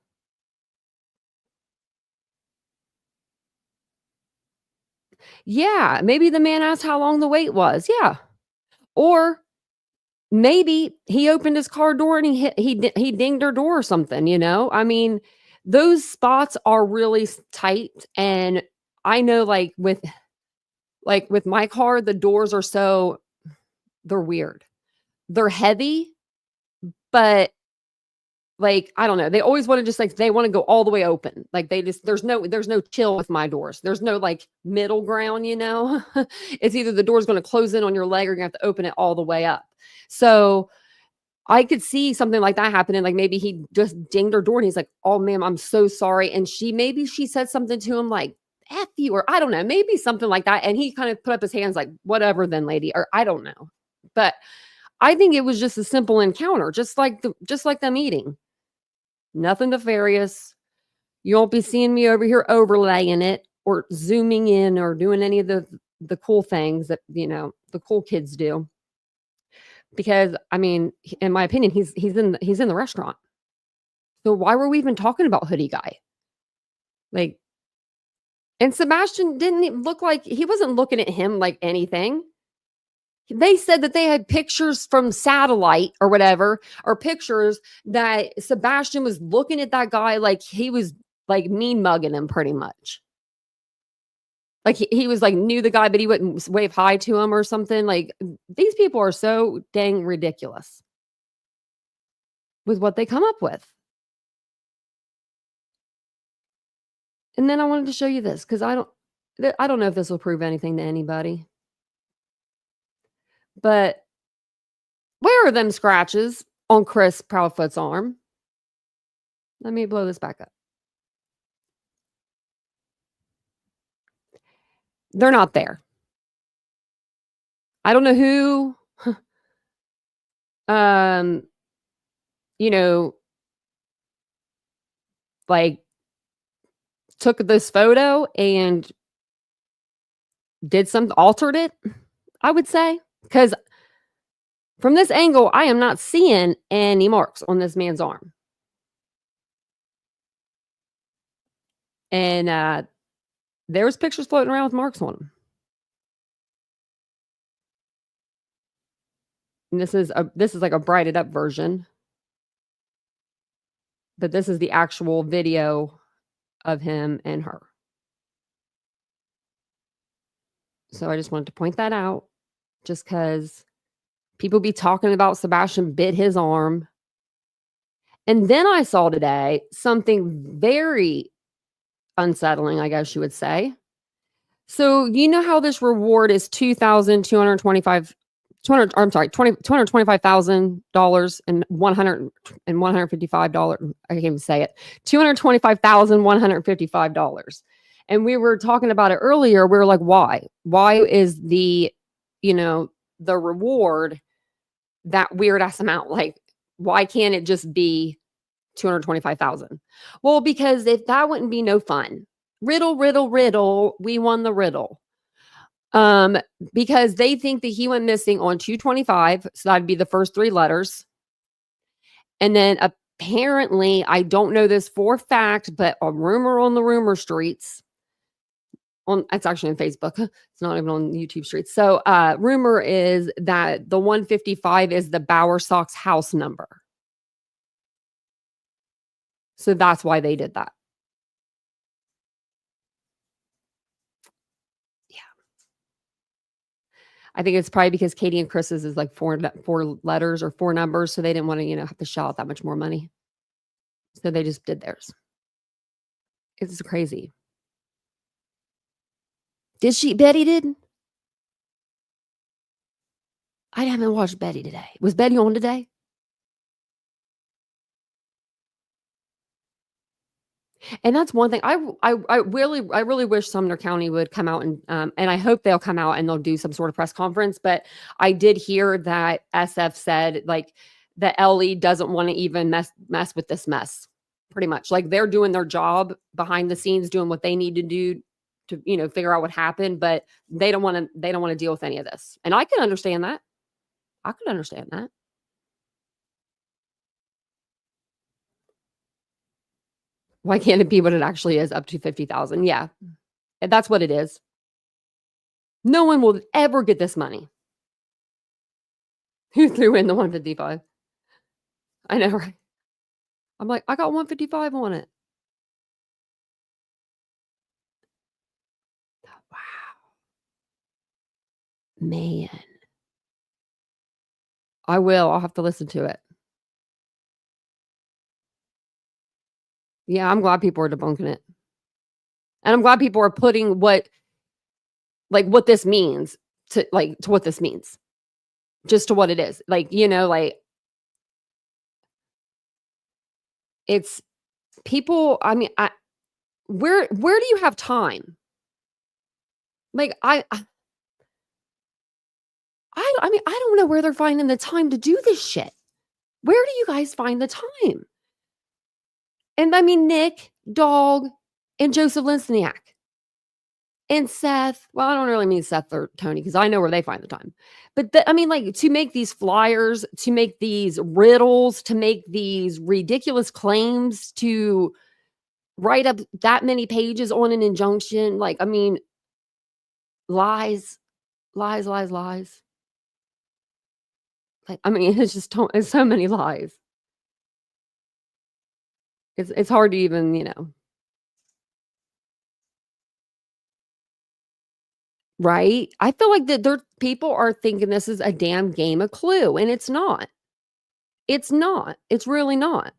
yeah, maybe the man asked how long the wait was. Yeah. Or maybe he opened his car door and he dinged her door or something, you know? I mean, those spots are really tight, and I know like with my car, the doors are they're weird. They're heavy, but like, I don't know. They always want to just like, they want to go all the way open. Like there's no chill with my doors. There's no like middle ground, you know? It's either the door's going to close in on your leg or you're going to have to open it all the way up. So I could see something like that happening. Like maybe he just dinged her door and he's like, "Oh, ma'am, I'm so sorry." And maybe she said something to him like, "F you," or I don't know, maybe something like that. And he kind of put up his hands like, "Whatever then, lady," or I don't know. But I think it was just a simple encounter, just like them eating. Nothing nefarious. You won't be seeing me over here overlaying it or zooming in or doing any of the cool things that, you know, the cool kids do. Because I mean, in my opinion, he's in the restaurant. So why were we even talking about Hoodie guy? Like, and Sebastian didn't even look like he wasn't looking at him like anything. They said that they had pictures from satellite or whatever, or pictures that Sebastian was looking at that guy like he was like mean mugging him pretty much. Like he was like knew the guy, but he wouldn't wave hi to him or something. Like these people are so dang ridiculous with what they come up with. And then I wanted to show you this because I don't know if this will prove anything to anybody. But where are them scratches on Chris Proudfoot's arm? Let me blow this back up. They're not there. I don't know who, you know, like took this photo and altered it, I would say. Because from this angle, I am not seeing any marks on this man's arm. And there's pictures floating around with marks on them. And this is like a brighted up version. But this is the actual video of him and her. So I just wanted to point that out just because people be talking about Sebastian bit his arm. And then I saw today something very unsettling, I guess you would say. So you know how this reward is $225,000 and $155. I can't even say it. $225,155. And we were talking about it earlier. We were like, why? Why is the reward that weird ass amount? Like, why can't it just be 225,000? Well, because if that wouldn't be no fun. Riddle, riddle, riddle. We won the riddle. Because they think that he went missing on 225. So that'd be the first 3 letters. And then apparently, I don't know this for a fact, but a rumor on the rumor streets. It's actually on Facebook. It's not even on YouTube streets. So rumor is that the 155 is the Bower Sox house number. So that's why they did that. Yeah. I think it's probably because Katie and Chris's is like 4 letters or 4 numbers. So they didn't want to, have to shell out that much more money. So they just did theirs. It's crazy. Betty did? I haven't watched Betty today. Was Betty on today? And that's one thing I really wish Sumner County would come out and I hope they'll come out and they'll do some sort of press conference. But I did hear that SF said like that LE doesn't want to even mess with this mess. Pretty much like they're doing their job behind the scenes, doing what they need to do to figure out what happened, but they don't want to deal with any of this. And I can understand that. I could understand that. Why can't it be what it actually is, up to 50,000? Yeah. That's what it is. No one will ever get this money. Who threw in the 155? I know, right? I'm like, I got 155 on it. Wow. Man. I will. I'll have to listen to it. Yeah, I'm glad people are debunking it. And I'm glad people are putting what this means to what this means. Just to what it is. It's people, I mean, where do you have time? Like I mean, I don't know where they're finding the time to do this shit. Where do you guys find the time? And I mean, Nick, Dog, and Joseph Linsniak. And Seth. Well, I don't really mean Seth or Tony because I know where they find the time. But I mean, like to make these flyers, to make these riddles, to make these ridiculous claims, to write up that many pages on an injunction. Like, I mean, lies. Like, I mean, it's so many lies. It's hard to even, right? I feel like that people are thinking this is a damn game of Clue, and it's not. It's not. It's really not.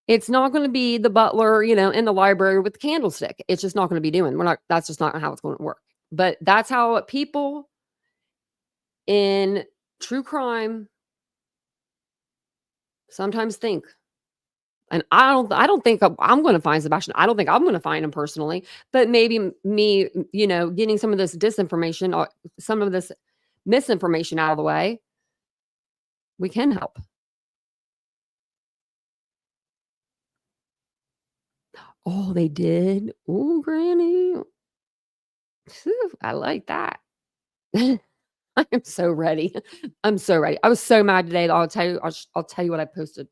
It's not going to be the butler, in the library with the candlestick. It's just not going to be doing. That's just not how it's going to work. But that's how people in true crime sometimes think. And I don't think I'm going to find Sebastian. I don't think I'm going to find him personally, but maybe me, getting some of this disinformation or some of this misinformation out of the way, we can help. Oh, they did. Oh, Granny. Phew, I like that. I am so ready. I'm so ready. I was so mad today that I'll tell you what I posted.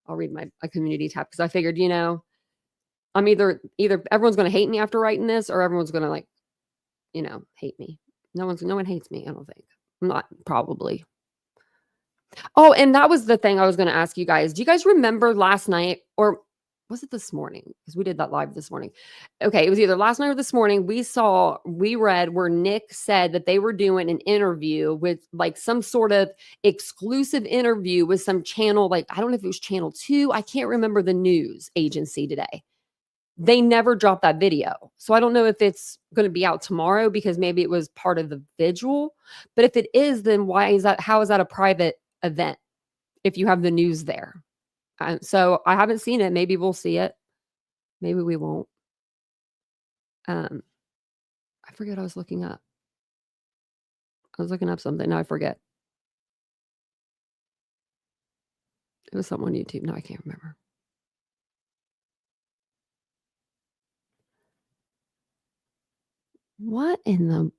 I'll read my community tab because I figured, I'm either everyone's going to hate me after writing this or everyone's going to hate me. No one hates me, I don't think. Not probably. Oh, and that was the thing I was gonna ask you guys. Do you guys remember last night or was it this morning? Because we did that live this morning. Okay, it was either last night or this morning. We read where Nick said that they were doing an interview with like some sort of exclusive interview with some channel, like I don't know if it was channel 2. I can't remember the news agency today. They never dropped that video. So I don't know if it's going to be out tomorrow because maybe it was part of the visual. But if it is, then why is that? How is that a private event if you have the news there? So I haven't seen it. Maybe we'll see it. Maybe we won't. Um, I forget what I was looking up. I was looking up something. Now I forget. It was something on YouTube. No, I can't remember. What in the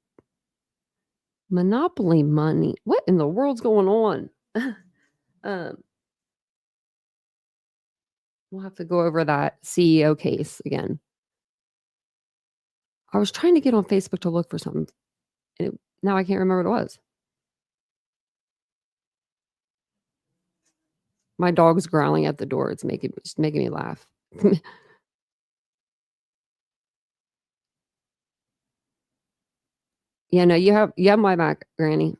monopoly money? What in the world's going on? um, we'll have to go over that CEO case again. I was trying to get on Facebook to look for something, and now I can't remember what it was. My dog's growling at the door. It's making me laugh. Yeah, no, you have my back, Granny.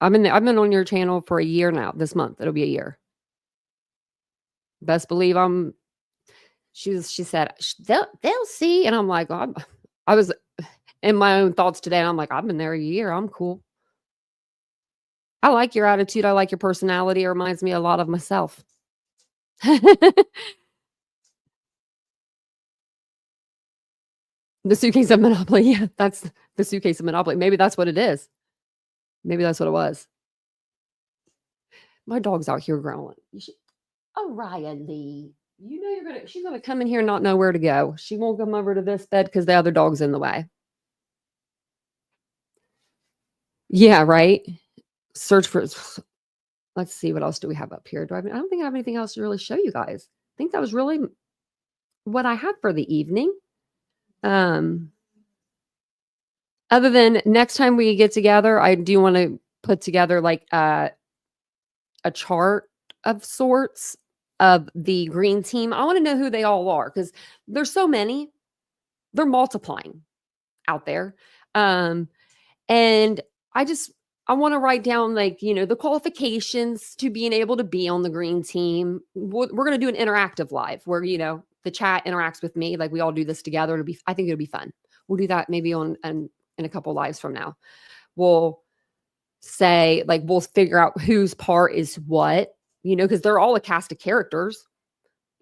I've been on your channel for a year now. This month, it'll be a year. Best believe she said, They'll see," and I'm like, "Oh, I was in my own thoughts today, and I'm like, "I've been there a year. I'm cool." I like your attitude. I like your personality. It reminds me a lot of myself. The suitcase of Monopoly. Yeah, that's the suitcase of Monopoly. Maybe that's what it is. Maybe that's what it was. My dog's out here growling. Oh, Riley, you know she's gonna come in here and not know where to go. She won't come over to this bed because the other dog's in the way. Yeah, right. Search for. Let's see what else do we have up here. I don't think I have anything else to really show you guys. I think that was really what I had for the evening. Um, other than next time we get together, I do want to put together like a chart of sorts of the green team. I want to know who they all are because there's so many. They're multiplying out there. And I want to write down like, the qualifications to being able to be on the green team. We're going to do an interactive live where, the chat interacts with me. Like we all do this together. I think it'll be fun. We'll do that maybe in a couple lives from now. We'll say like, we'll figure out whose part is what, because they're all a cast of characters.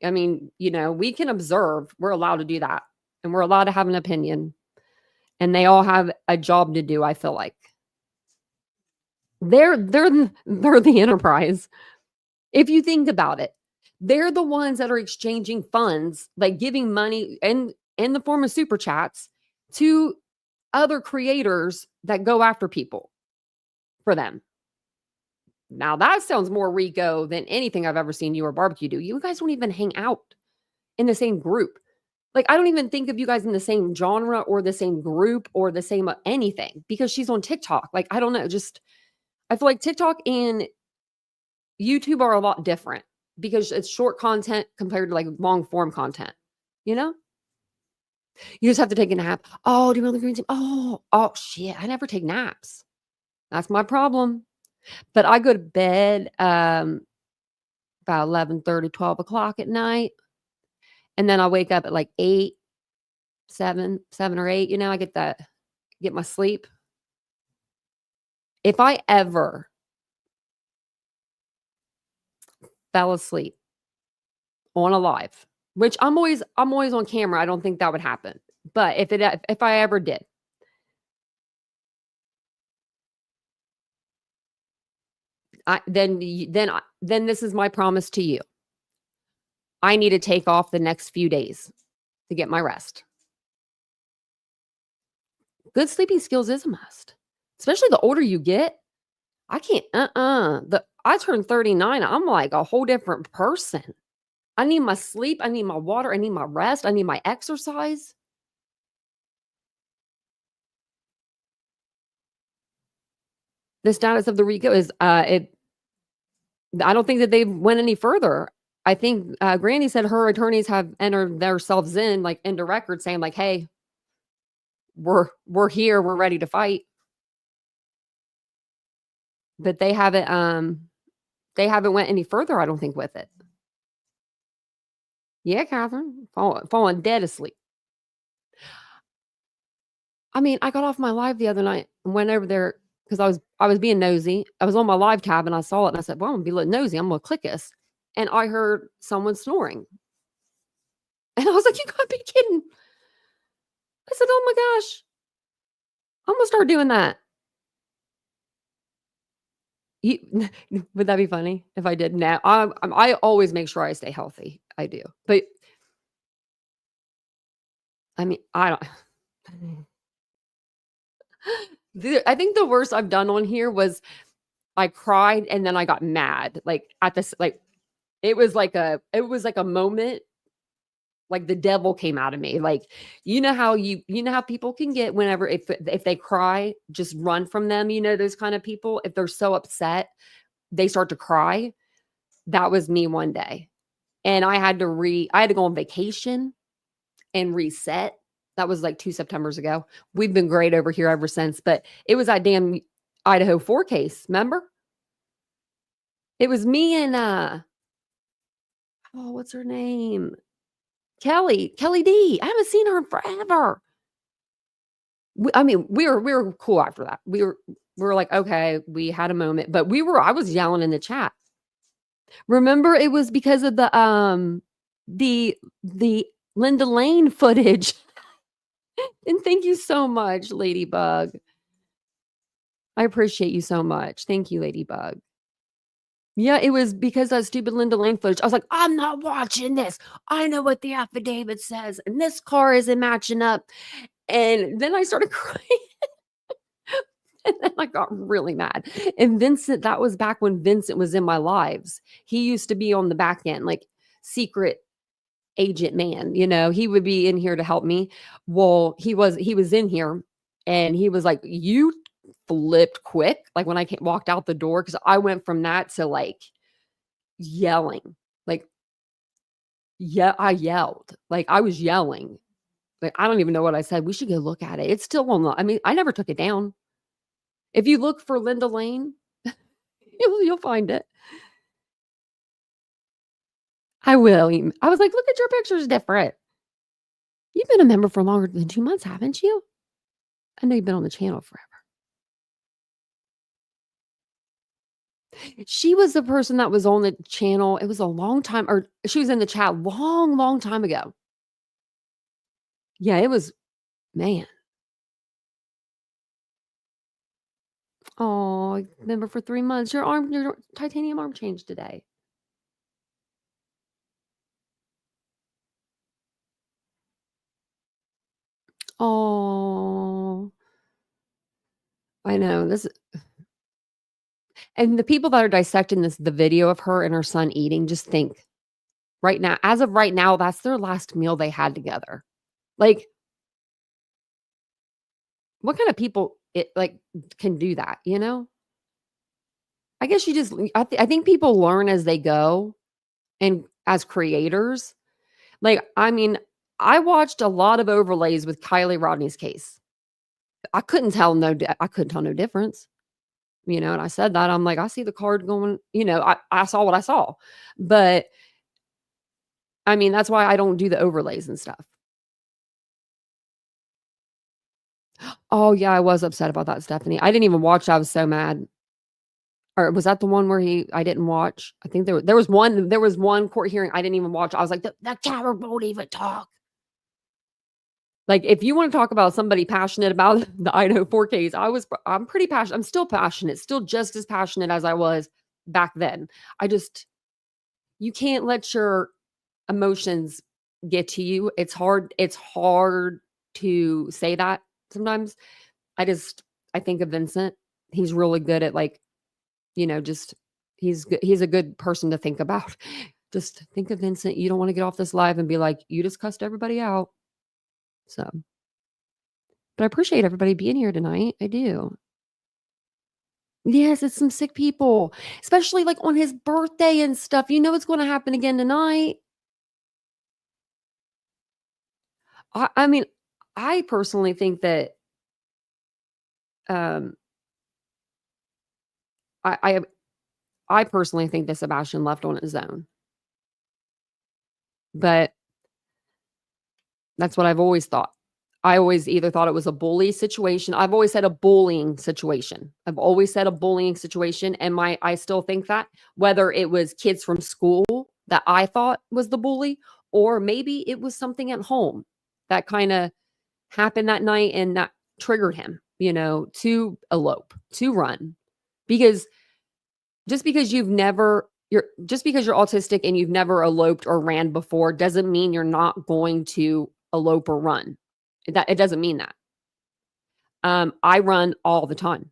I mean, we can observe. We're allowed to do that. And we're allowed to have an opinion. And they all have a job to do, I feel like. They're the enterprise. If you think about it, they're the ones that are exchanging funds, like giving money in the form of super chats to other creators that go after people for them. Now that sounds more Rico than anything I've ever seen you or Barbecue do. You guys don't even hang out in the same group. Like, I don't even think of you guys in the same genre or the same group or the same anything because she's on TikTok. Like, I don't know. I feel like TikTok and YouTube are a lot different because it's short content compared to like long form content. You know, you just have to take a nap. Oh, do you want the green team? Oh, shit. I never take naps. That's my problem. But I go to bed about 11:30, 12 o'clock at night. And then I wake up at like 8, 7 or 8. I get my sleep. If I ever fell asleep on a live, which I'm always on camera, I don't think that would happen. But if I ever did, then this is my promise to you. I need to take off the next few days to get my rest. Good sleeping skills is a must, especially the older you get. I can't. I turned 39. I'm like a whole different person. I need my sleep. I need my water. I need my rest. I need my exercise. the status of the RICO is, I don't think that they went any further. I think, Granny said her attorneys have entered themselves in, like, into record saying, like, "Hey, we're here, we're ready to fight." But they haven't went any further, I don't think, with it. Yeah, Catherine, falling dead asleep. I mean, I got off my live the other night and went over there because I was being nosy. I was on my live tab and I saw it and I said, "Well, I'm gonna be a little nosy. I'm gonna click this." And I heard someone snoring. And I was like, "You gotta be kidding." I said, "Oh my gosh, I'm gonna start doing that." You would that be funny if I did? Now, I always make sure I stay healthy. I do. But I mean, I don't I think the worst I've done on here was I cried and then I got mad, like, at this like, it was like a moment, like the devil came out of me, like, you know how people can get whenever if they cry, just run from them, those kind of people? If they're so upset, they start to cry. That was me one day, and I had to go on vacation and reset. That was, like, 2 Septembers ago. We've been great over here ever since, but it was that damn Idaho 4 case, remember? It was me and, oh, what's her name? Kelly D. I haven't seen her in forever. I mean, we were cool after that. We were like, "Okay, we had a moment," but I was yelling in the chat. Remember, it was because of the Linda Lane footage. And thank you so much, Ladybug. I appreciate you so much. Thank you, Ladybug. Yeah, it was because that stupid Linda Lane footage. I was like, "I'm not watching this. I know what the affidavit says, and this car isn't matching up." And then I started crying, and then I got really mad. And Vincent, that was back when Vincent was in my lives. He used to be on the back end, like, secret agent man, he would be in here to help me. Well, he was in here, and he was like, "You flipped quick," like, when I walked out the door, because I went from that to, like, yelling. Like, yeah, I yelled. Like, I was yelling. Like, I don't even know what I said. We should go look at it. It's still on the I mean, I never took it down. If you look for Linda Lane, you'll find it. I will. I was like, "Look at your picture's different." You've been a member for longer than 2 months, haven't you? I know you've been on the channel forever. She was the person that was on the channel. It was a long time, or she was in the chat long, long time ago. Yeah, it was, man. Oh, member for 3 months. Your titanium arm changed today. Oh, I know this, and the people that are dissecting the video of her and her son eating, just think right now, as of right now, that's their last meal they had together. Like, what kind of people can do that, you know? I guess you just I think people learn as they go, and as creators, like, I mean, I watched a lot of overlays with Kylie Rodney's case. I couldn't tell no difference, and I said that, I'm like, "I see the card going," I saw what I saw. But, I mean, that's why I don't do the overlays and stuff. Oh, yeah, I was upset about that, Stephanie. I didn't even watch, I was so mad. Or was that the one where I didn't watch? I think there was one court hearing I didn't even watch. I was like, "The coward won't even talk." Like, if you wanna talk about somebody passionate about the Idaho 4 case, I'm pretty passionate. I'm still passionate, still just as passionate as I was back then. I just You can't let your emotions get to you. It's hard to say that sometimes. I think of Vincent. He's really good at, like, just he's a good person to think about. Just think of Vincent. You don't wanna get off this live and be like, "You just cussed everybody out." So, but I appreciate everybody being here tonight. I do. Yes, it's some sick people, especially, like, on his birthday and stuff. You know it's gonna happen again tonight. I mean, I personally think that, um, I I I personally think that Sebastian left on his own, but that's what I've always thought. I always either thought it was a bully situation. I've always said a bullying situation. I've always said a bullying situation, and I still think that, whether it was kids from school that I thought was the bully, or maybe it was something at home that kinda happened that night and that triggered him, to elope, to run. Because just because you're autistic and you've never eloped or ran before doesn't mean you're not going to elope or run. It doesn't mean that. I run all the time.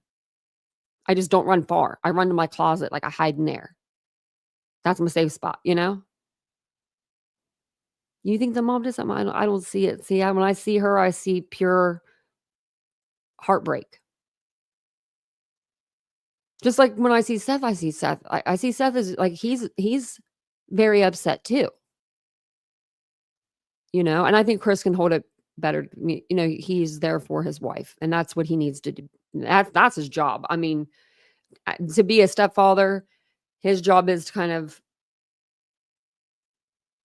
I just don't run far. I run to my closet, like I hide in there. That's my safe spot, you know? You think the mom did something? I don't see it. See, when I see her, I see pure heartbreak. Just like when I see Seth, I see Seth. I see Seth as like he's very upset too, and I think Chris can hold it better. He's there for his wife, and that's what he needs to do. That's his job. I mean, to be a stepfather, his job is to kind of,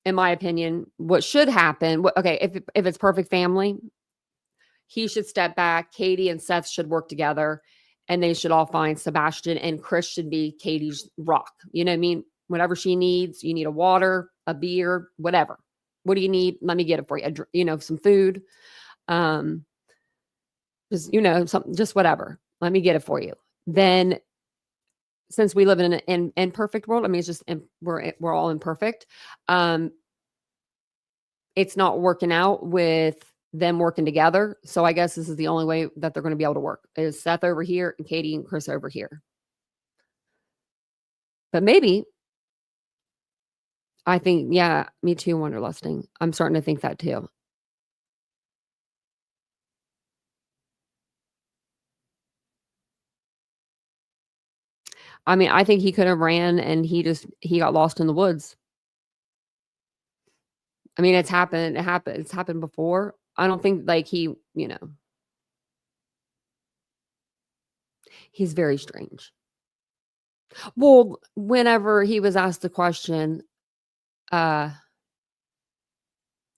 in my opinion, what should happen. Okay, if it's perfect family, he should step back. Katie and Seth should work together, and they should all find Sebastian, and Chris should be Katie's rock. You know what I mean? Whatever she needs, you need a water, a beer, whatever. What do you need? Let me get it for you. Some food. Um, just whatever. Let me get it for you. Then, since we live in an imperfect world, I mean, it's just we're all imperfect. Um, it's not working out with them working together. So I guess this is the only way that they're going to be able to work, is Seth over here and Katie and Chris over here. But maybe, I think, yeah, me too, wanderlusting. I'm starting to think that too. I mean, I think he could have ran and he got lost in the woods. I mean, it's happened. It's happened before. I don't think like he's very strange. Well, whenever he was asked the question, uh,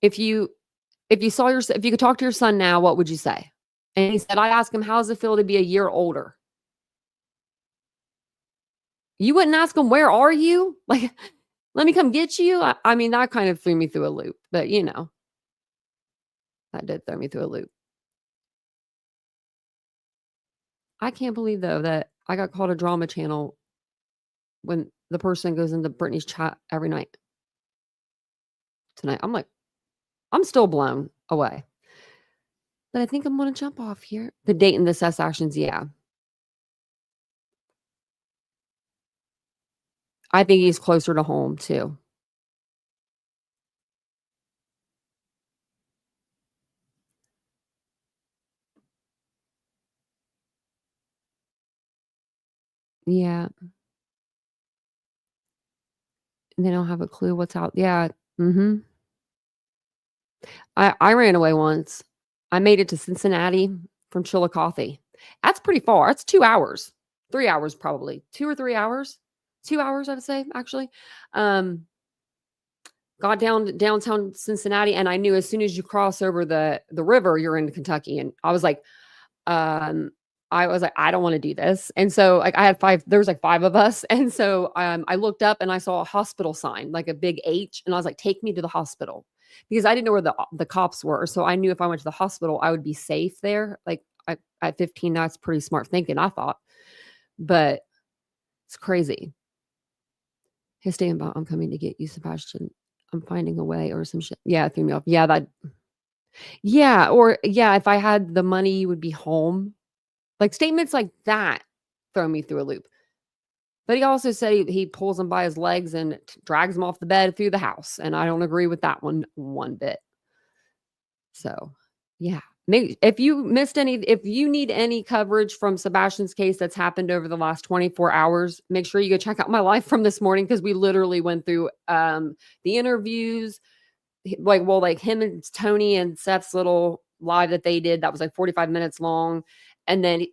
if you if you could talk to your son now, what would you say? And he said, I asked him, how does it feel to be a year older? You wouldn't ask him, where are you? Like, let me come get you. I mean, that kind of threw me through a loop, but that did throw me through a loop. I can't believe though that I got called a drama channel when the person goes into Brittany's chat every night tonight. I'm like, I'm still blown away. But I think I'm gonna jump off here. The date and the cess actions, yeah. I think he's closer to home too. Yeah. And they don't have a clue what's out. Yeah. Mhm. I ran away once. I made it to Cincinnati from Chillicothe. That's pretty far. It's 2 hours. 3 hours probably. 2 or 3 hours? 2 hours, I would say, actually. Um, got down to downtown Cincinnati, and I knew as soon as you cross over the river, you're in Kentucky, and um, I was like, "I don't wanna do this." And so, like, I had 5 there was, like, 5 of us, and so, I looked up and I saw a hospital sign, like a big H, and I was like, "Take me to the hospital." Because I didn't know where the cops were, so I knew if I went to the hospital, I would be safe there. Like, at 15, that's pretty smart thinking, I thought. But it's crazy. "Hey, stand by, I'm coming to get you, Sebastian. I'm finding a way," or some shit. Yeah, it threw me off. Yeah, or yeah, "If I had the money, you would be home." Like, statements like that throw me through a loop. But he also said he pulls him by his legs and drags him off the bed through the house, and I don't agree with that one bit. So, yeah. if you need any coverage from Sebastian's case that's happened over the last 24 hours, make sure you go check out my live from this morning, because we literally went through the interviews, like him and Tony and Seth's little live that they did that was like 45 minutes long. And then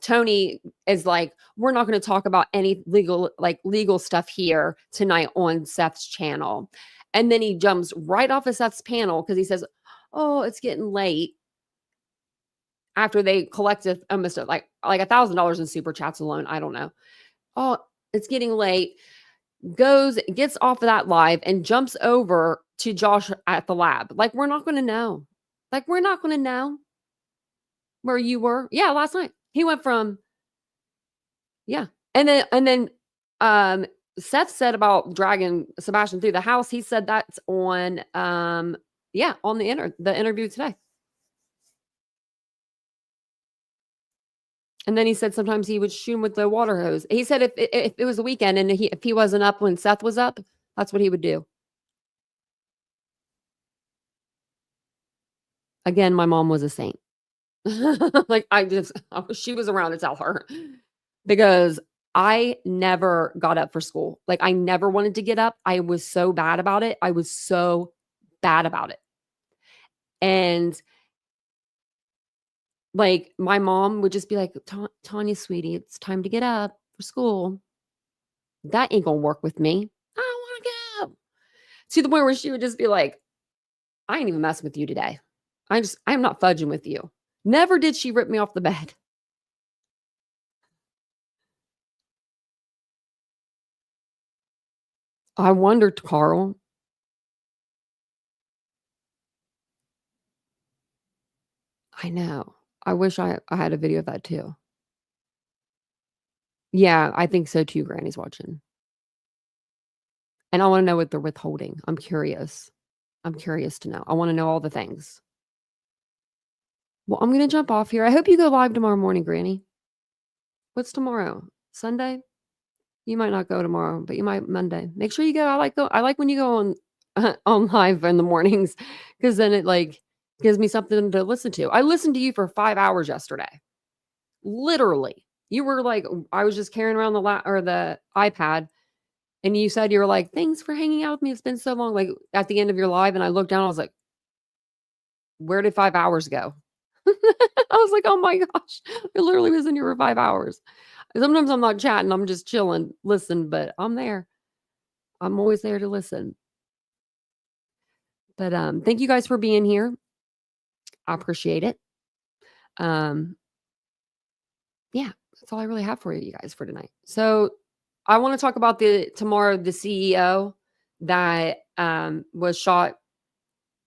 Tony is like, we're not going to talk about any legal stuff here tonight on Seth's channel. And then he jumps right off of Seth's panel because he says, oh, it's getting late, after they collected almost like $1,000 in super chats alone. I don't know. Oh, it's getting late. Gets off of that live and jumps over to Josh at the lab. Like, we're not going to know. Like, we're not going to know where you were. Yeah, last night. He went from, yeah. And then Seth said about dragging Sebastian through the house. He said that's on on the interview today. And then he said sometimes he would shoot him with the water hose. He said if it was a weekend and if he wasn't up when Seth was up, that's what he would do. Again, my mom was a saint. Like, she was around to tell her, because I never got up for school. Like, I never wanted to get up. I was so bad about it. And like, my mom would just be like, Tanya, sweetie, it's time to get up for school. That ain't gonna work with me. I don't want to get up. To the point where she would just be like, I ain't even messing with you today. I'm not fudging with you. Never did she rip me off the bed. I wondered, Carl. I know. I wish I had a video of that too. Yeah, I think so too. Granny's watching. And I want to know what they're withholding. I'm curious. I'm curious to know. I want to know all the things. Well, I'm going to jump off here. I hope you go live tomorrow morning, Granny. What's tomorrow? Sunday? You might not go tomorrow, but you might Monday. Make sure you go. I like when you go on on live in the mornings, because then it like gives me something to listen to. I listened to you for 5 hours yesterday. Literally. You were like, I was just carrying around the iPad, and you said, you were like, thanks for hanging out with me. It's been so long. Like, at the end of your live, and I looked down, I was like, where did 5 hours go? I was like, oh my gosh, I literally was in here for 5 hours. Sometimes I'm not chatting, I'm just chilling, listen, but I'm there. I'm always there to listen. But thank you guys for being here. I appreciate it. Yeah, that's all I really have for you guys for tonight. So I want to talk about tomorrow, the CEO that was shot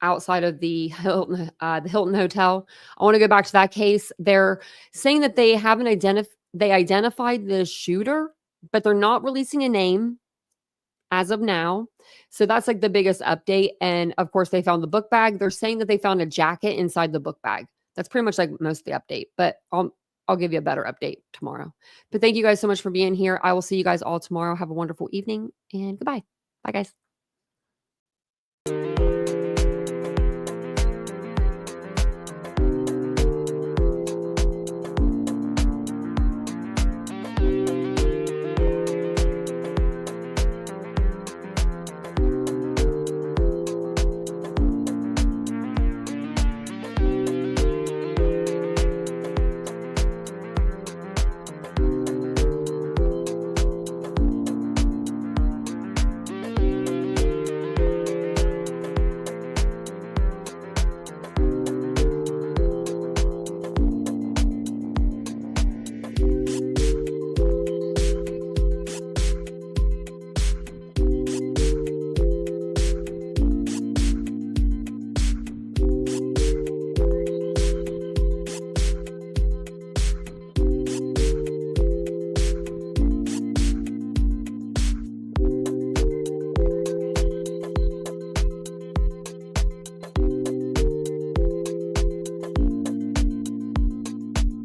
outside of the Hilton Hotel. I want to go back to that case. They're saying that they haven't identified the shooter, but they're not releasing a name as of now. So that's like the biggest update. And of course, they found the book bag. They're saying that they found a jacket inside the book bag. That's pretty much like most of the update, but I'll give you a better update tomorrow. But thank you guys so much for being here. I will see you guys all tomorrow. Have a wonderful evening and goodbye. Bye, guys.